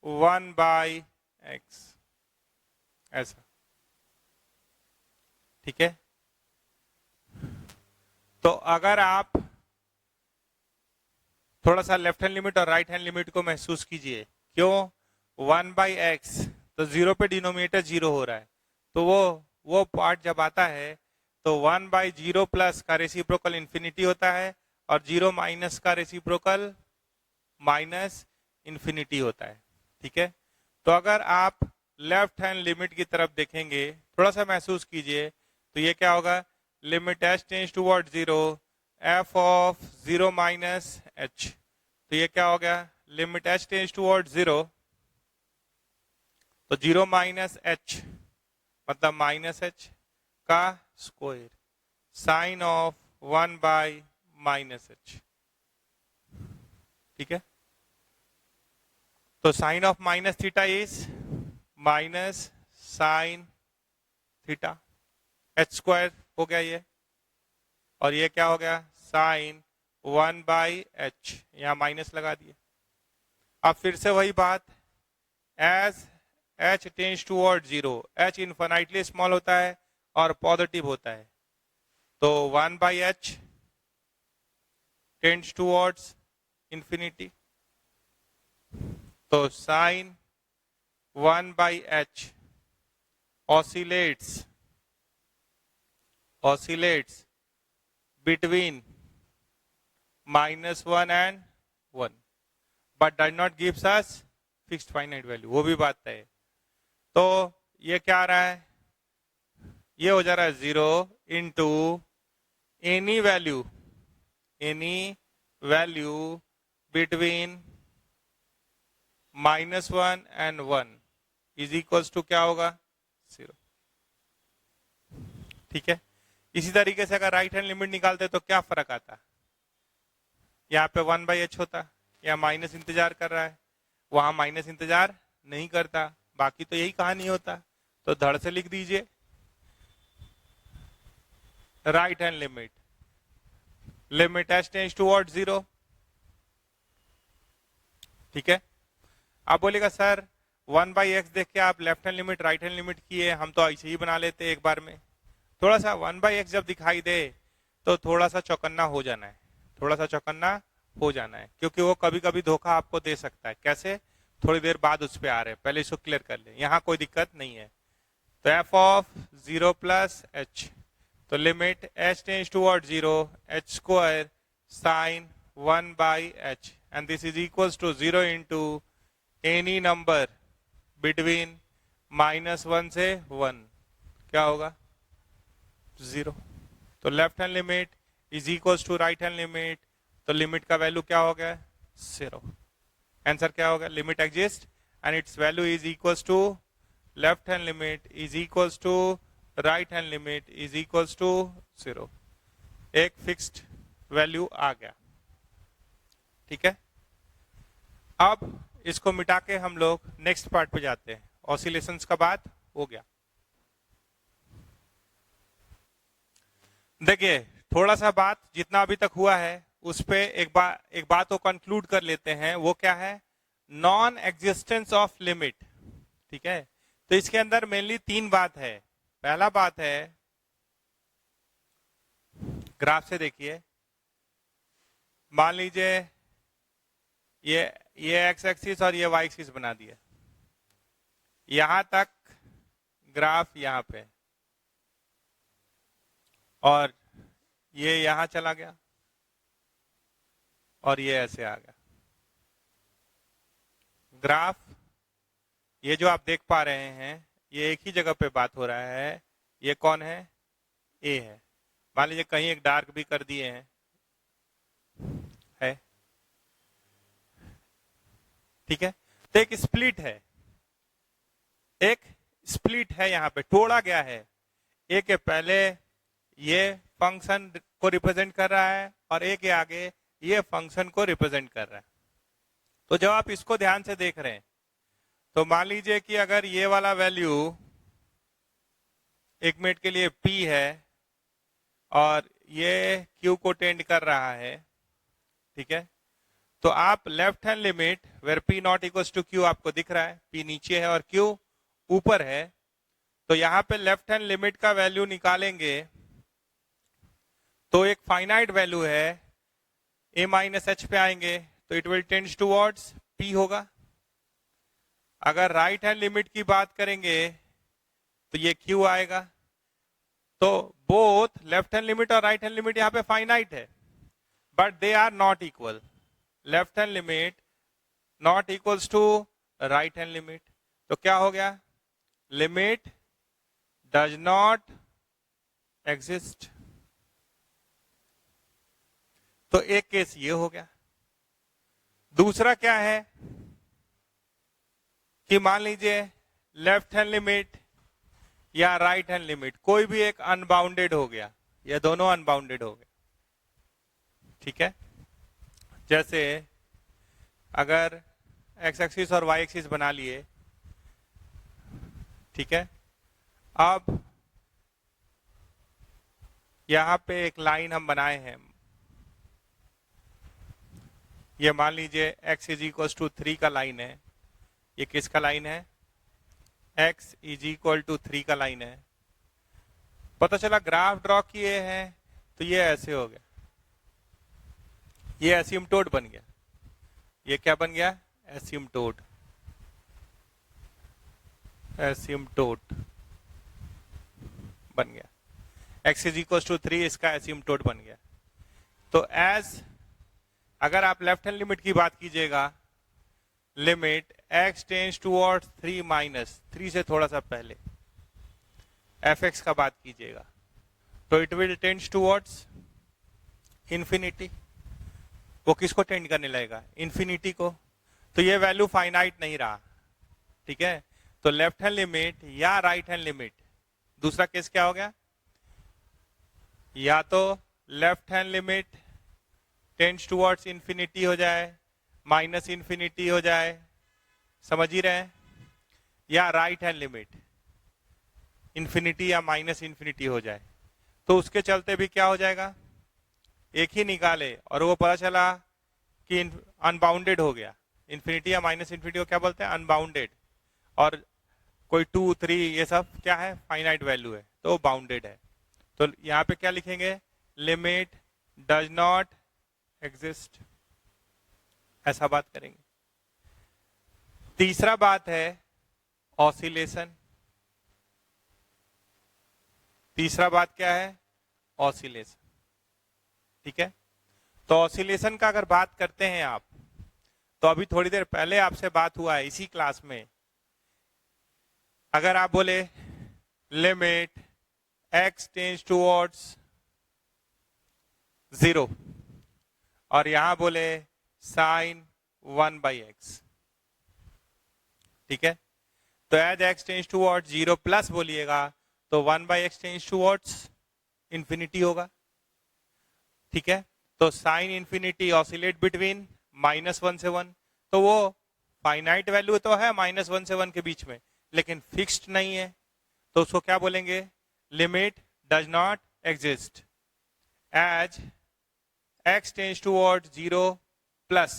1/x, ऐसा। ठीक है, तो अगर आप थोड़ा सा लेफ्ट हैंड लिमिट और राइट हैंड लिमिट को महसूस कीजिए, क्यों 1/x, तो 0 पे डिनोमिनेटर 0 हो रहा है, तो वो पार्ट जब आता है तो 1/0 प्लस का रेसिप्रोकल इंफिनिटी होता है और 0 माइनस का रेसिप्रोकल माइनस इंफिनिटी होता है। ठीक है, तो अगर आप लेफ्ट हैंड लिमिट की तरफ देखेंगे, थोड़ा सा महसूस कीजिए, तो ये क्या होगा, limit h tends toward 0 f of 0 minus h, तो ये क्या हो गया, लिमिट h टेंड्स टुवर्ड 0, तो 0 माइनस h मतलब माइनस h का स्क्वायर साइन ऑफ 1/-h। ठीक है, तो sine of minus theta is minus sine theta, h square हो गया ये, और ये क्या हो गया, साइन 1/h, यहां माइनस लगा दिए। अब फिर से वही बात, as h tends toward 0, h infinitely small होता है और पॉजिटिव होता है, तो 1/h टेंड्स टुवर्ड्स इंफिनिटी, तो sine 1/h oscillates between -1 and 1 but does not gives us fixed finite value, वो भी बात है। तो ये क्या आ रहा है, ये हो जा रहा है 0 into any value between -1 and 1 is equals to क्या होगा, 0। ठीक है, इसी तरीके से अगर राइट हैंड लिमिट निकालते तो क्या फर्क आता, यहाँ पे 1/h होता, या माइनस इंतजार कर रहा है, वहां माइनस इंतजार नहीं करता, बाकी तो यही कहानी होता। तो धड़ से लिख दीजिए, right hand limit h tends toward 0। ठीक है, आप बोलेगा सर 1/x देख के आप left hand limit right hand limit किए, हम तो ऐसे ही बना लेते एक बार में। थोड़ा सा 1/x जब दिखाई दे तो थोड़ा सा चौकन्ना हो जाना है, थोड़ा सा चौकन्ना हो जाना है, क्योंकि वो कभी कभी धोखा आपको दे सकता है। कैसे, थोड़ी देर बाद उस पर आ रहे हैं, पहले इसको क्लियर कर ले, यहाँ कोई दिक्कत नहीं है। तो f ऑफ 0 प्लस h, तो limit h tends toward 0 h square sine 1/h, and this is equals to 0 into any number between -1 से 1, क्या होगा, 0। तो left hand limit is equals to right hand limit, तो लिमिट का वैल्यू क्या हो गया, 0। आंसर क्या होगा, limit exist and its value is equals to left hand limit is equals to right hand limit is equals to 0। एक फिक्स्ड वैल्यू आ गया। ठीक है, अब इसको मिटा के हम लोग नेक्स्ट पार्ट पे जाते हैं, ऑसिलेशंस का बात हो गया। देखिए थोड़ा सा बात जितना अभी तक हुआ है उस पे एक बात को कंक्लूड कर लेते हैं, वो क्या है, नॉन एग्जिस्टेंस ऑफ लिमिट। ठीक है, तो इसके अंदर मेनली 3 बात है। पहला बात है, ग्राफ से देखिए, मान लीजिए ये एक्स एक्सिस और ये वाई एक्सिस बना दिया, यहां तक ग्राफ यहां पे, और ये यहां चला गया और ये ऐसे आ गया। ग्राफ ये जो आप देख पा रहे हैं, ये एक ही जगह पे बात हो रहा है। ये कौन है, ए है, मान लीजिए कहीं एक डार्क भी कर दिए हैं, है ठीक है। तो एक स्प्लिट है, एक स्प्लिट है, यहां पे तोड़ा गया है। एक के पहले ये फंक्शन को रिप्रेजेंट कर रहा है और एक के आगे ये फंक्शन को रिप्रेजेंट कर रहा है। तो जब आप इसको ध्यान से देख रहे हैं तो मान लीजिए कि अगर ये वाला वैल्यू 1 मिनट के लिए p है और ये q को टेंड कर रहा है, ठीक है। तो आप left hand limit where p not equal to q आपको दिख रहा है, p नीचे है और q ऊपर है। तो यहां पे लेफ्ट हैंड लिमिट का वैल्यू निकालेंगे तो एक फाइनाइट वैल्यू है, a माइनस एच पे आएंगे तो it will tends towards p होगा। अगर राइट हैंड लिमिट की बात करेंगे तो ये q आएगा। तो बोथ लेफ्ट हैंड लिमिट और राइट हैंड लिमिट यहां पे फाइनाइट है, but they are not equal. Left hand limit not equals to right hand limit. तो क्या हो गया, लिमिट डज नॉट एग्जिस्ट। तो एक केस ये हो गया। दूसरा क्या है कि मान लीजिए लेफ्ट हैंड लिमिट या राइट हैंड लिमिट कोई भी एक अनबाउंडेड हो गया, या दोनों अनबाउंडेड हो गए, ठीक है। जैसे अगर एक्स एक्सिस और वाई एक्सिस बना लिए, ठीक है। अब यहां पे एक लाइन हम बनाए हैं, ये मान लीजिए x इज इक्वल टू 3 का लाइन है। ये किसका लाइन है, x इज इक्वल टू 3 का लाइन है। पता चला ग्राफ ड्रॉ किए हैं तो ये ऐसे हो गया, ये एसिम्पटोट बन गया। ये क्या बन गया, एसिम्पटोट, एसिम्पटोट बन गया। x इज इक्वल टू 3 इसका एसिम्पटोट बन गया। तो एज अगर आप लेफ्ट हैंड लिमिट की बात कीजिएगा, limit x tends towards 3 minus 3 से थोड़ा सा पहले fx का बात कीजिएगा तो it will tends towards infinity. वो किसको टेंड करने लगेगा, इंफिनिटी को। तो ये वैल्यू फाइनाइट नहीं रहा, ठीक है। तो लेफ्ट हैंड लिमिट या राइट हैंड लिमिट, दूसरा केस क्या हो गया, या तो left hand limit tends towards infinity हो जाए, माइनस इंफिनिटी हो जाए, समझ ही रहे हैं, या राइट हैंड लिमिट इंफिनिटी या माइनस इंफिनिटी हो जाए। तो उसके चलते भी क्या हो जाएगा, एक ही निकाले और वो पता चला कि अनबाउंडेड हो गया। इंफिनिटी या माइनस इंफिनिटी को क्या बोलते हैं, अनबाउंडेड। और कोई 2 3 ये सब क्या है, फाइनाइट वैल्यू है, तो बाउंडेड है। तो यहां पे क्या लिखेंगे, लिमिट डज नॉट एग्जिस्ट, ऐसा बात करेंगे। तीसरा बात है ऑसिलेशन। तीसरा बात क्या है, ऑसिलेशन, ठीक है। तो ऑसिलेशन का अगर बात करते हैं आप, तो अभी थोड़ी देर पहले आपसे बात हुआ है इसी क्लास में। अगर आप बोले लिमिट x टेंड्स टुवर्ड्स 0 और यहां बोले साइन 1/x, ठीक है। तो as x tends towards 0 plus बोलिएगा तो 1/x टेंड्स टुवर्ड्स इंफिनिटी होगा, ठीक है। तो साइन इंफिनिटी ऑसिलेट बिटवीन -1 से 1। तो वो फाइनाइट वैल्यू तो है -1 से 1 के बीच में, लेकिन फिक्स्ड नहीं है। तो उसको क्या बोलेंगे, limit does not exist as x tends towards 0 plus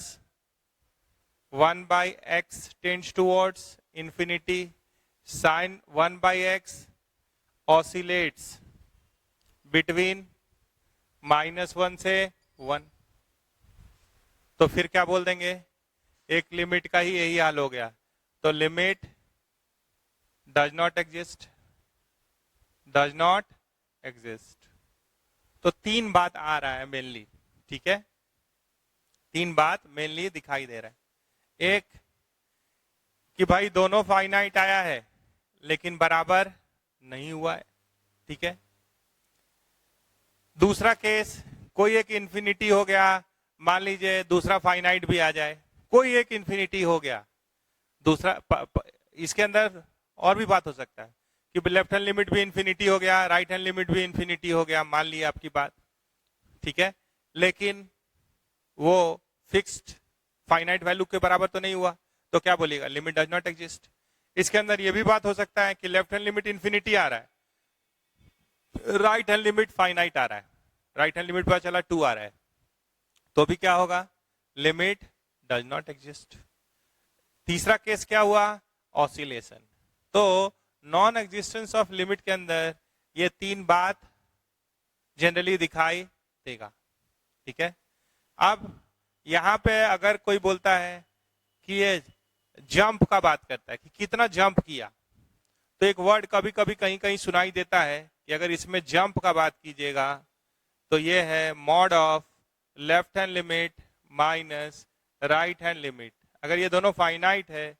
1/x tends towards infinity sine 1/x oscillates between -1 से 1। तो फिर क्या बोल देंगे, एक लिमिट का ही यही हाल हो गया। तो limit does not exist, does not exist. तो 3 बात आ रहा है मेनली, ठीक है। 3 बात मेनली दिखाई दे रहा है। एक कि भाई दोनों फाइनाइट आया है लेकिन बराबर नहीं हुआ है, ठीक है। दूसरा केस, कोई एक इंफिनिटी हो गया, मान लीजिए दूसरा फाइनाइट भी आ जाए, कोई एक इंफिनिटी हो गया दूसरा इसके अंदर और भी बात हो सकता है कि लेफ्ट हैंड लिमिट भी इंफिनिटी हो गया, राइट हैंड लिमिट भी इंफिनिटी हो गया, मान लिया आपकी बात, ठीक है, लेकिन वो फिक्स्ड फाइनाइट वैल्यू के बराबर तो नहीं हुआ, तो क्या बोलिएगा, लिमिट डज नॉट एग्जिस्ट। इसके अंदर ये भी बात हो सकता है कि लेफ्ट हैंड लिमिट इंफिनिटी आ रहा है, राइट हैंड लिमिट फाइनाइट आ रहा है, राइट हैंड लिमिट पता चला 2 आ रहा है, तो भी क्या होगा, लिमिट डज नॉट एग्जिस्ट। तीसरा केस क्या हुआ, ऑसिलेशन। तो नॉन एग्जिस्टेंस ऑफ लिमिट के अंदर ये 3 बात जनरली दिखाई देगा, ठीक है। अब यहां पे अगर कोई बोलता है कि ये जंप का बात करता है कि कितना जंप किया, तो एक वर्ड कभी कभी कहीं कहीं सुनाई देता है कि अगर इसमें जंप का बात कीजिएगा तो ये है mod of left hand limit minus right hand limit. अगर ये दोनों फाइनाइट है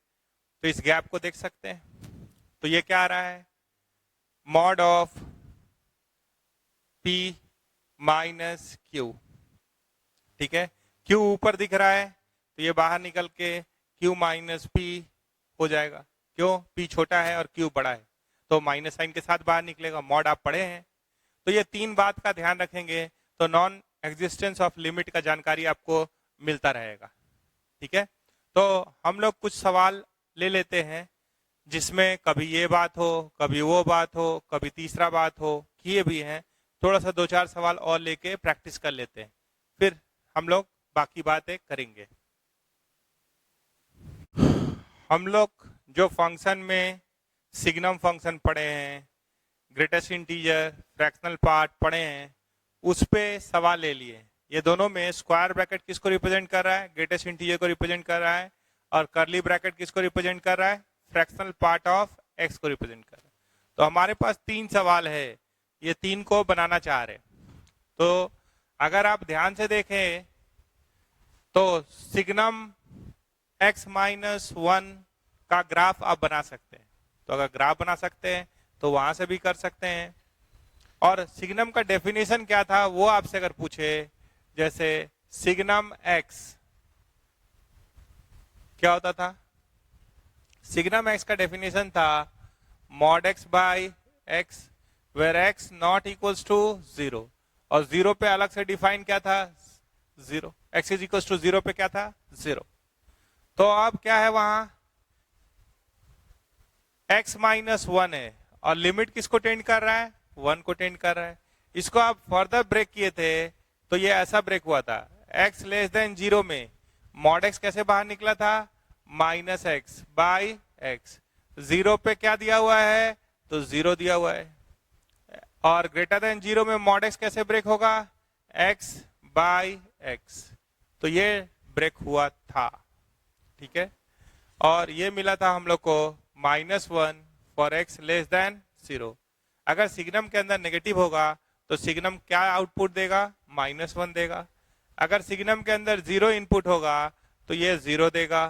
तो इस गैप को देख सकते हैं, तो ये क्या आ रहा है, mod of P minus Q, ठीक है। Q ऊपर दिख रहा है तो ये बाहर निकल के Q माइनस P हो जाएगा, क्यों, P छोटा है और Q बड़ा है, तो माइनस साइन के साथ बाहर निकलेगा, मॉड आप पढ़े हैं। तो ये 3 बात का ध्यान रखेंगे तो नॉन एग्जिस्टेंस ऑफ लिमिट का जानकारी आपको मिलता रहेगा, ठीक है। तो हम लोग कुछ सवाल ले लेते हैं जिसमें कभी ये बात हो, कभी वो बात हो, कभी तीसरा बात हो, किए भी हैं, थोड़ा सा 2-4 सवाल और लेके प्रैक्टिस कर लेते हैं, फिर हम लोग बाकी बातें करेंगे। हम लोग जो फंक्शन में सिग्नम फंक्शन पढ़े हैं, ग्रेटेस्ट इंटीजर, फ्रैक्शनल पार्ट पढ़े हैं, उस पे सवाल ले लिए। ये दोनों में स्क्वायर ब्रैकेट किसको रिप्रेजेंट कर रहा है, ग्रेटेस्ट इंटीजर को रिप्रेजेंट कर रहा है, और कर्ली ब्रैकेट किसको रिप्रेजेंट कर रहा है, फ्रैक्शनल पार्ट ऑफ एक्स को रिप्रेजेंट कर रहा है। तो हमारे पास 3 सवाल है, ये 3 को बनाना चाह रहे। तो अगर आप ध्यान से देखें तो सिग्नम x माइनस 1 का ग्राफ आप बना सकते हैं, तो अगर ग्राफ बना सकते हैं तो वहां से भी कर सकते हैं। और सिग्नम का डेफिनेशन क्या था वो आपसे अगर पूछे, जैसे सिग्नम x क्या होता था, सिग्नम x का डेफिनेशन था mod x by x where x not equals to 0, और 0 पे अलग से डिफाइन क्या था, 0, x इज इक्वल्स टू 0 पे क्या था, 0। तो अब क्या है वहां, x माइनस 1 है और लिमिट किसको टेंड कर रहा है, 1 को टेंड कर रहा है। इसको आप फर्दर ब्रेक किए थे तो ये ऐसा ब्रेक हुआ था, x लेस देन 0 में मॉड x कैसे बाहर निकला था, माइनस एक्स बाई एक्स, 0 पे क्या दिया हुआ है, तो 0 दिया हुआ है, और ग्रेटर देन 0 में मॉड x कैसे ब्रेक होगा, x बाई एक्स, तो ये ब्रेक हुआ था, ठीक है। और ये मिला था हम लोग को -1 फॉर x लेस देन 0। अगर सिग्नम के अंदर नेगेटिव होगा तो सिग्नम क्या आउटपुट देगा, -1 देगा। अगर सिग्नम के अंदर 0 इनपुट होगा तो ये 0 देगा,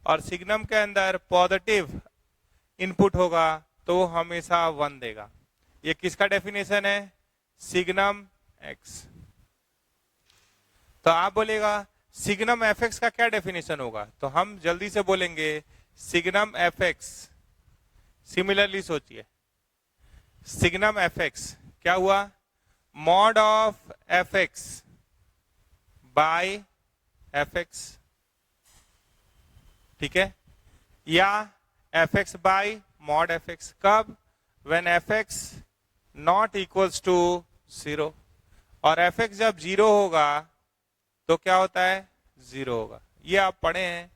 और सिग्नम के अंदर पॉजिटिव इनपुट होगा तो हमेशा 1 देगा। ये किसका डेफिनेशन है, सिग्नम x। तो आप बोलेगा सिग्नम fx का क्या डेफिनेशन होगा, तो हम जल्दी से बोलेंगे सिग्नम fx। सिमिलरली सोचिए, सिग्नम fx क्या हुआ, mod of fx by fx, ठीक है, या fx बाय मॉड fx, कब, when fx not equals to 0, और fx जब 0 होगा तो क्या होता है, 0 होगा। ये आप पढ़े हैं,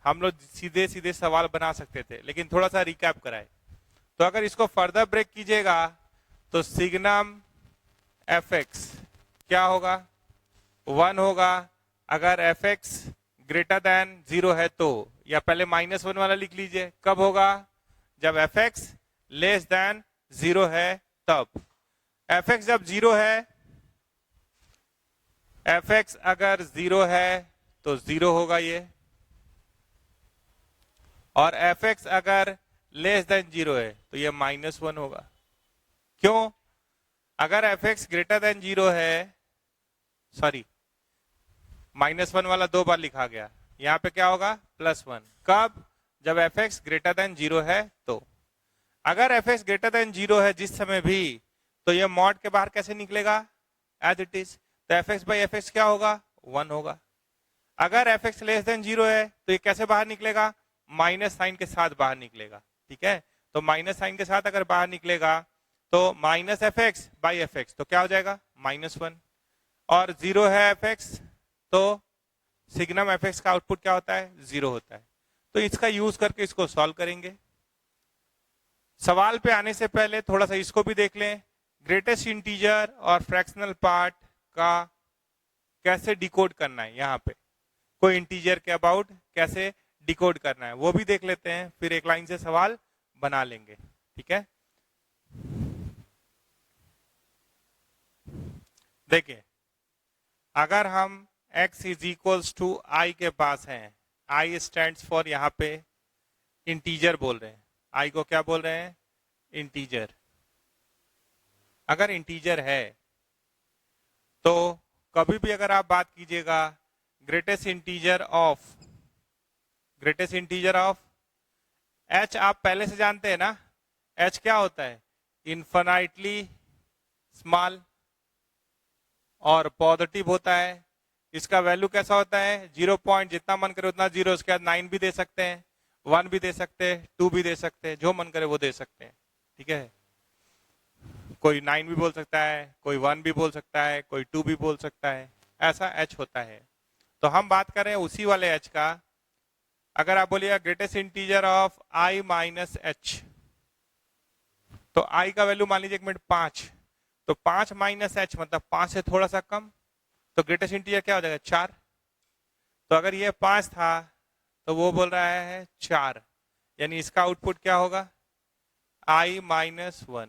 हम लोग सीधे सीधे सवाल बना सकते थे, लेकिन थोड़ा सा रिकैप कराए। तो अगर इसको फर्दर ब्रेक कीजिएगा तो सिग्नम fx क्या होगा, 1 होगा। अगर fx ग्रेटर देन 0 है तो, या पहले -1 वाला लिख लीजिए, कब होगा, जब fx लेस देन 0 है तब। fx जब 0 है, fx अगर 0 है तो 0 होगा ये, और fx अगर लेस देन 0 है तो ये -1 होगा। क्यों, अगर एफ एक्स ग्रेटर देन 0 है, सॉरी -1 वाला 2 बार लिखा गया, यहाँ पे क्या होगा +1। कब? जब एफ एक्स ग्रेटर देन 0 है। तो अगर एफ एक्स ग्रेटर देन 0 है जिस समय भी, तो ये मॉड के बाहर कैसे निकलेगा? As it is. तो F X by F X क्या होगा? 1 होगा। अगर एफ एक्स लेस देन 0 है तो ये कैसे बाहर निकलेगा? माइनस साइन के साथ बाहर निकलेगा। ठीक है, तो माइनस साइन के साथ अगर बाहर निकलेगा तो minus F X by F x, तो क्या हो जाएगा? -1। और 0 है एफ एक्स, तो सिग्नम एफ एक्स का आउटपुट क्या होता है? 0 होता है। तो इसका यूज करके इसको सॉल्व करेंगे। सवाल पे आने से पहले थोड़ा सा इसको भी देख लें। ग्रेटेस्ट इंटीजर और फ्रैक्शनल पार्ट का कैसे डिकोड करना है, यहाँ पे कोई इंटीजर के अबाउट कैसे डिकोड करना है वो भी देख लेते हैं, फिर एक लाइन से सवाल बना लेंगे। ठीक है, देखिए अगर हम x इज इक्वल्स टू आई के पास हैं, i स्टैंड्स फॉर यहाँ पे इंटीजर बोल रहे हैं, i को क्या बोल रहे हैं? इंटीजर। अगर इंटीजर है तो कभी भी अगर आप बात कीजिएगा ग्रेटेस्ट इंटीजर ऑफ h, आप पहले से जानते हैं ना h क्या होता है? इन्फिनाइटली स्मॉल और पॉजिटिव होता है। इसका वैल्यू कैसा होता है? 0 पॉइंट, जितना मन करे उतना 0, उसके बाद 9 भी दे सकते हैं, 1 भी दे सकते हैं, 2 भी दे सकते हैं, जो मन करे वो दे सकते हैं। ठीक है, कोई 9 भी बोल सकता है, कोई 1 भी बोल सकता है, कोई 2 भी बोल सकता है, ऐसा h होता है। तो हम बात कर रहे हैं उसी वाले h का। अगर आप बोलिएगा greatest integer of i minus h, तो i का वैल्यू मान लीजिए 1 मिनट 5, तो 5 माइनस h मतलब 5 से थोड़ा सा कम, तो ग्रेटेस्ट इंटीजर क्या हो जाएगा? 4। तो अगर ये 5 था तो वो बोल रहा है 4, यानी इसका आउटपुट क्या होगा? i minus 1।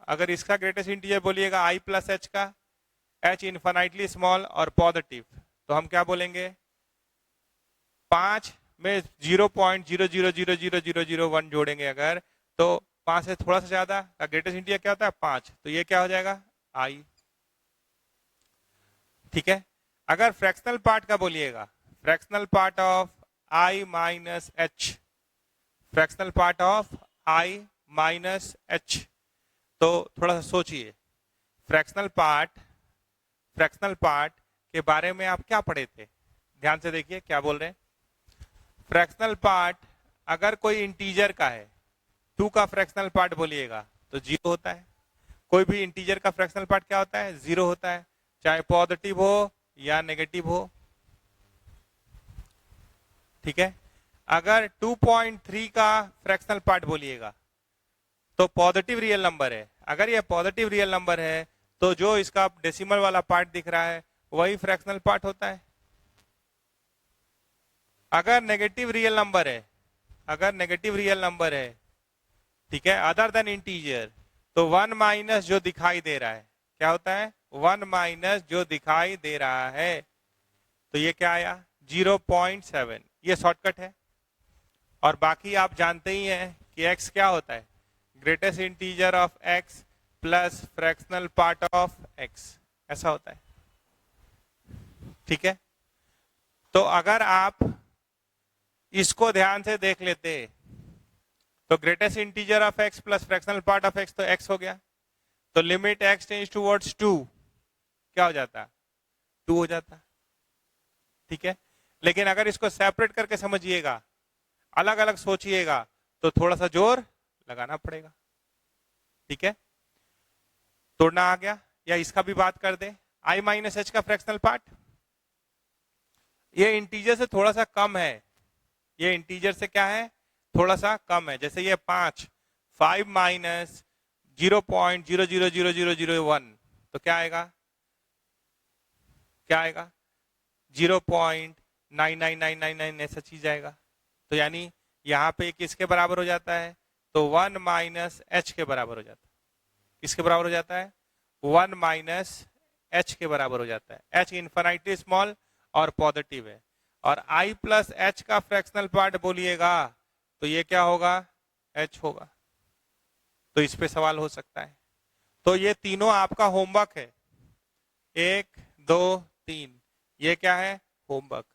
अगर इसका ग्रेटेस्ट इंटीजर बोलिएगा i प्लस h का, h इन्फिनाइटली स्मॉल और पॉजिटिव, तो हम क्या बोलेंगे? 5 में 0.00000001 जोड़ेंगे अगर, तो 5 से थोड़ा सा ज्यादा का ग्रेटेस्ट इंटीजर क्या होता है? 5, तो ये क्या हो जाएगा? i। ठीक है, अगर फ्रैक्शनल पार्ट का बोलिएगा, fractional part of i minus h, fractional part of i minus h, तो थोड़ा सा सोचिए फ्रैक्शनल पार्ट के बारे में आप क्या पढ़े थे? ध्यान से देखिए क्या बोल रहे हैं। फ्रैक्शनल पार्ट अगर कोई इंटीजर का है, 2 का फ्रैक्शनल पार्ट बोलिएगा तो 0 होता है। कोई भी इंटीजर का फ्रैक्शनल पार्ट क्या होता है? 0 होता है, चाहे पॉजिटिव हो या नेगेटिव हो। ठीक है, अगर 2.3 का फ्रैक्शनल पार्ट बोलिएगा तो पॉजिटिव रियल नंबर है। अगर ये पॉजिटिव रियल नंबर है तो जो इसका डेसिमल वाला पार्ट दिख रहा है वही फ्रैक्शनल पार्ट होता है। अगर नेगेटिव रियल नंबर है, ठीक है, अदर देन इंटीजर, तो 1 माइनस जो दिखाई दे रहा है क्या होता है? 1 माइनस जो दिखाई दे रहा है, तो ये क्या आया? 0.7। ये शॉर्टकट है। और बाकी आप जानते ही हैं कि x क्या होता है? Greatest integer of x plus fractional part of x, ऐसा होता है। ठीक है, तो अगर आप इसको ध्यान से देख लेते तो greatest integer of x plus fractional part of x, तो x हो गया, तो लिमिट x टेंड्स टुवर्ड्स 2 क्या हो जाता? 2 हो जाता। ठीक है, लेकिन अगर इसको सेपरेट करके समझिएगा, अलग अलग सोचिएगा, तो थोड़ा सा जोर लगाना पड़ेगा। ठीक है, तोड़ना आ गया। या इसका भी बात कर दे, i माइनस h का फ्रैक्शनल पार्ट, ये इंटीजर से थोड़ा सा कम है, ये इंटीजर से क्या है? थोड़ा सा कम है। जैसे ये 5 माइनस 0.000001, तो क्या आएगा? 0.99999 ऐसा चीज आएगा। तो यानी यहाँ पे किसके बराबर हो जाता है? तो 1 माइनस h के बराबर हो जाता है। किसके बराबर हो जाता है? 1 माइनस h के बराबर हो जाता है। h इन्फिनिटली स्मॉल और पॉजिटिव है। और i प्लस h का फ्रैक्शनल पार्ट बोलिएगा तो ये क्या होगा? h होगा। तो इस पे सवाल हो सकता है। तो ये तीनों आपका होमवर्क है, 1 2 3, ये क्या है, होमवर्क।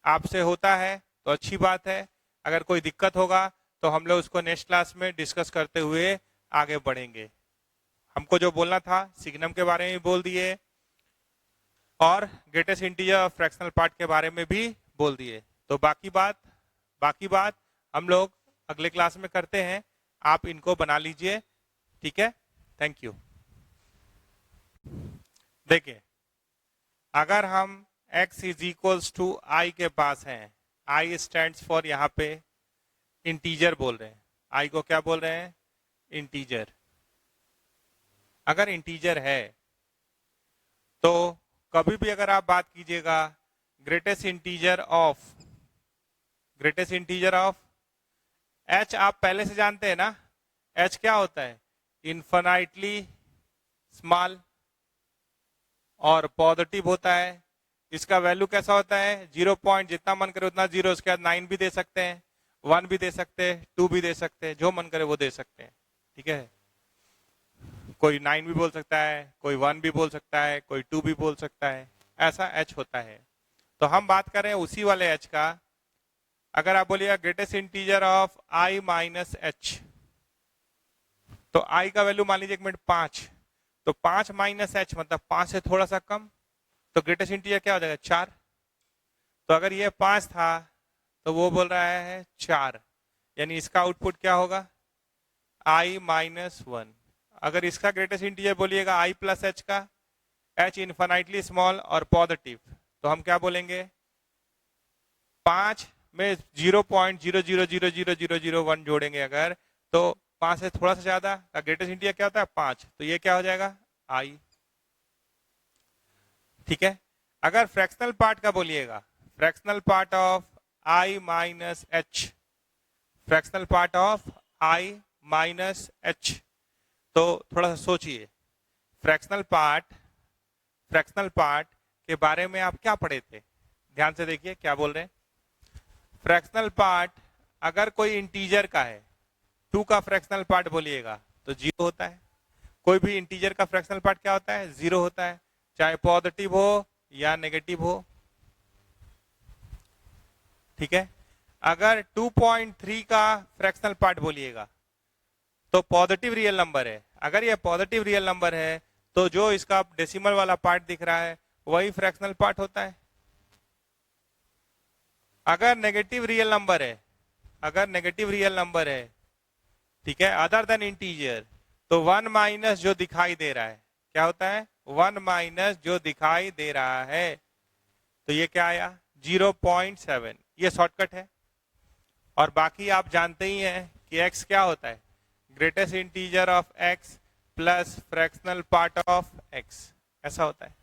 आपसे होता है तो अच्छी बात है, अगर कोई दिक्कत होगा तो हम लोग उसको नेक्स्ट क्लास में डिस्कस करते हुए आगे बढ़ेंगे। हमको जो बोलना था सिग्नम के बारे में बोल दिए और ग्रेटेस्ट इंटीजर और फ्रैक्शनल पार्ट के बारे में भी बोल दिए। तो बाकी बात हम लोग अगले क्लास में करते हैं, आप इनको बना लीजिए, ठीक है। Thank you. देखिए, अगर हम x इज इक्वल्स टू आई के पास हैं, आई स्टैंड्स फॉर यहाँ पे इंटीजर बोल रहे हैं, आई को क्या बोल रहे हैं, इंटीजर। अगर इंटीजर है तो कभी भी अगर आप बात कीजिएगा ग्रेटेस्ट इंटीजर ऑफ h, आप पहले से जानते हैं ना, h क्या होता है, इन्फिनाइटली स्मॉल और पॉजिटिव होता है। इसका वैल्यू कैसा होता है, 0 पॉइंट, जितना मन करे उतना जीरो, उसके बाद 9 भी दे सकते हैं, 1 भी दे सकते हैं, 2 भी दे सकते हैं, जो मन करे वो दे सकते हैं, ठीक है। कोई 9 भी बोल सकता है, कोई 1 भी बोल सकता है, कोई 2 भी बोल सकता है, ऐसा h होता है। तो हम बात कर रहे हैं उसी वाले h का। अगर आप बोलिएगा greatest integer of i minus h, तो i का वैल्यू मान लीजिए 1 मिनट 5, तो 5 माइनस h मतलब 5 से थोड़ा सा कम, तो ग्रेटेस्ट इंटीजर क्या हो जाएगा, 4। तो अगर ये 5 था तो वो बोल रहा है 4, यानी इसका आउटपुट क्या होगा, i माइनस 1। अगर इसका ग्रेटेस्ट इंटीजर बोलिएगा i प्लस h का, h इन्फिनाइटली स्मॉल और पॉजिटिव, तो हम क्या बोलेंगे, 5 में 0.00000001 जोड़ेंगे अगर, तो 5 से थोड़ा सा ज्यादा का ग्रेटेस्ट इंटीजर क्या होता है, 5, तो ये क्या हो जाएगा, i, ठीक है। अगर फ्रैक्शनल पार्ट का बोलिएगा, fractional part of i minus h, fractional part of i minus h, तो थोड़ा सा सोचिए, फ्रैक्शनल पार्ट के बारे में आप क्या पढ़े थे, ध्यान से देखिए क्या बोल रहे हैं। फ्रैक्शनल पार्ट अगर कोई इंटीजर का है, 2 का फ्रैक्शनल पार्ट बोलिएगा तो 0 होता है। कोई भी इंटीजर का फ्रैक्शनल पार्ट क्या होता है, 0 होता है, चाहे पॉजिटिव हो या नेगेटिव हो, ठीक है। अगर 2.3 का फ्रैक्शनल पार्ट बोलिएगा तो पॉजिटिव रियल नंबर है। अगर ये पॉजिटिव रियल नंबर है तो जो इसका डेसिमल वाला पार्ट दिख रहा है वही फ्रैक्शनल पार्ट होता है। अगर नेगेटिव रियल नंबर है, ठीक है, अदर देन इंटीजर, तो 1 माइनस जो दिखाई दे रहा है, क्या होता है, 1 माइनस जो दिखाई दे रहा है, तो ये क्या आया, 0.7, ये शॉर्टकट है। और बाकी आप जानते ही हैं कि x क्या होता है, greatest integer of x plus fractional part of x, ऐसा होता है,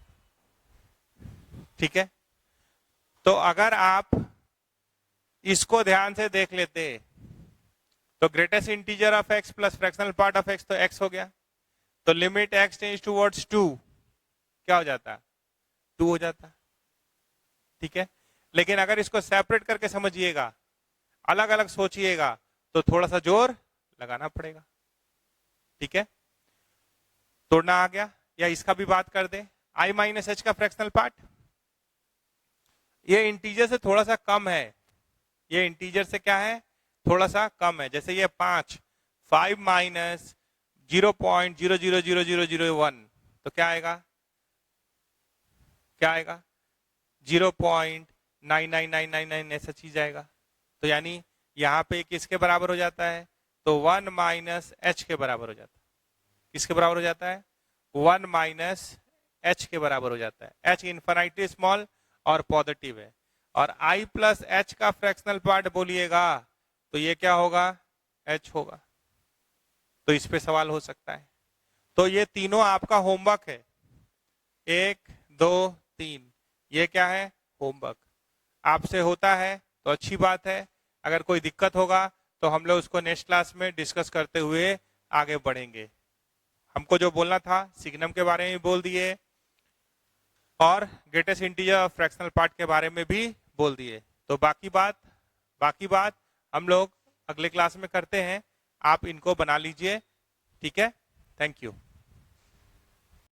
ठीक है। तो अगर आप इसको ध्यान से देख लेते तो greatest integer of x plus fractional part of x, तो x हो गया, तो लिमिट x टेंड्स टुवर्ड्स 2 क्या हो जाता, 2 हो जाता, ठीक है। लेकिन अगर इसको सेपरेट करके समझिएगा, अलग अलग सोचिएगा, तो थोड़ा सा जोर लगाना पड़ेगा, ठीक है। तोड़ना आ गया, या इसका भी बात कर दे, i माइनस h का फ्रैक्शनल पार्ट, ये इंटीजर से थोड़ा सा कम है, ये इंटीजर से क्या है, थोड़ा सा कम है। जैसे ये 5 माइनस 0.000001, तो क्या आएगा, 0.99999 ऐसा चीज आएगा। तो यानी यहाँ पे किसके बराबर हो जाता है, तो 1 माइनस h के बराबर हो जाता है। किसके बराबर हो जाता है, 1 माइनस h के बराबर हो जाता है। h इन्फिनिटली स्मॉल और पॉजिटिव है, और i प्लस h का फ्रैक्शनल पार्ट बोलिएगा तो ये क्या होगा, h होगा। तो इस पे सवाल हो सकता है। तो ये तीनों आपका होमवर्क है, 1 2 3, ये क्या है, होमवर्क। आपसे होता है तो अच्छी बात है, अगर कोई दिक्कत होगा तो हम लोग उसको नेक्स्ट क्लास में डिस्कस करते हुए आगे बढ़ेंगे। हमको जो बोलना था सिग्नम के बारे में बोल दिए और ग्रेटेस्ट इंटीजर और फ्रैक्शनल पार्ट के बारे में भी बोल दिए। तो बाकी बात हम लोग अगले क्लास में करते हैं, आप इनको बना लीजिए, ठीक है। Thank you.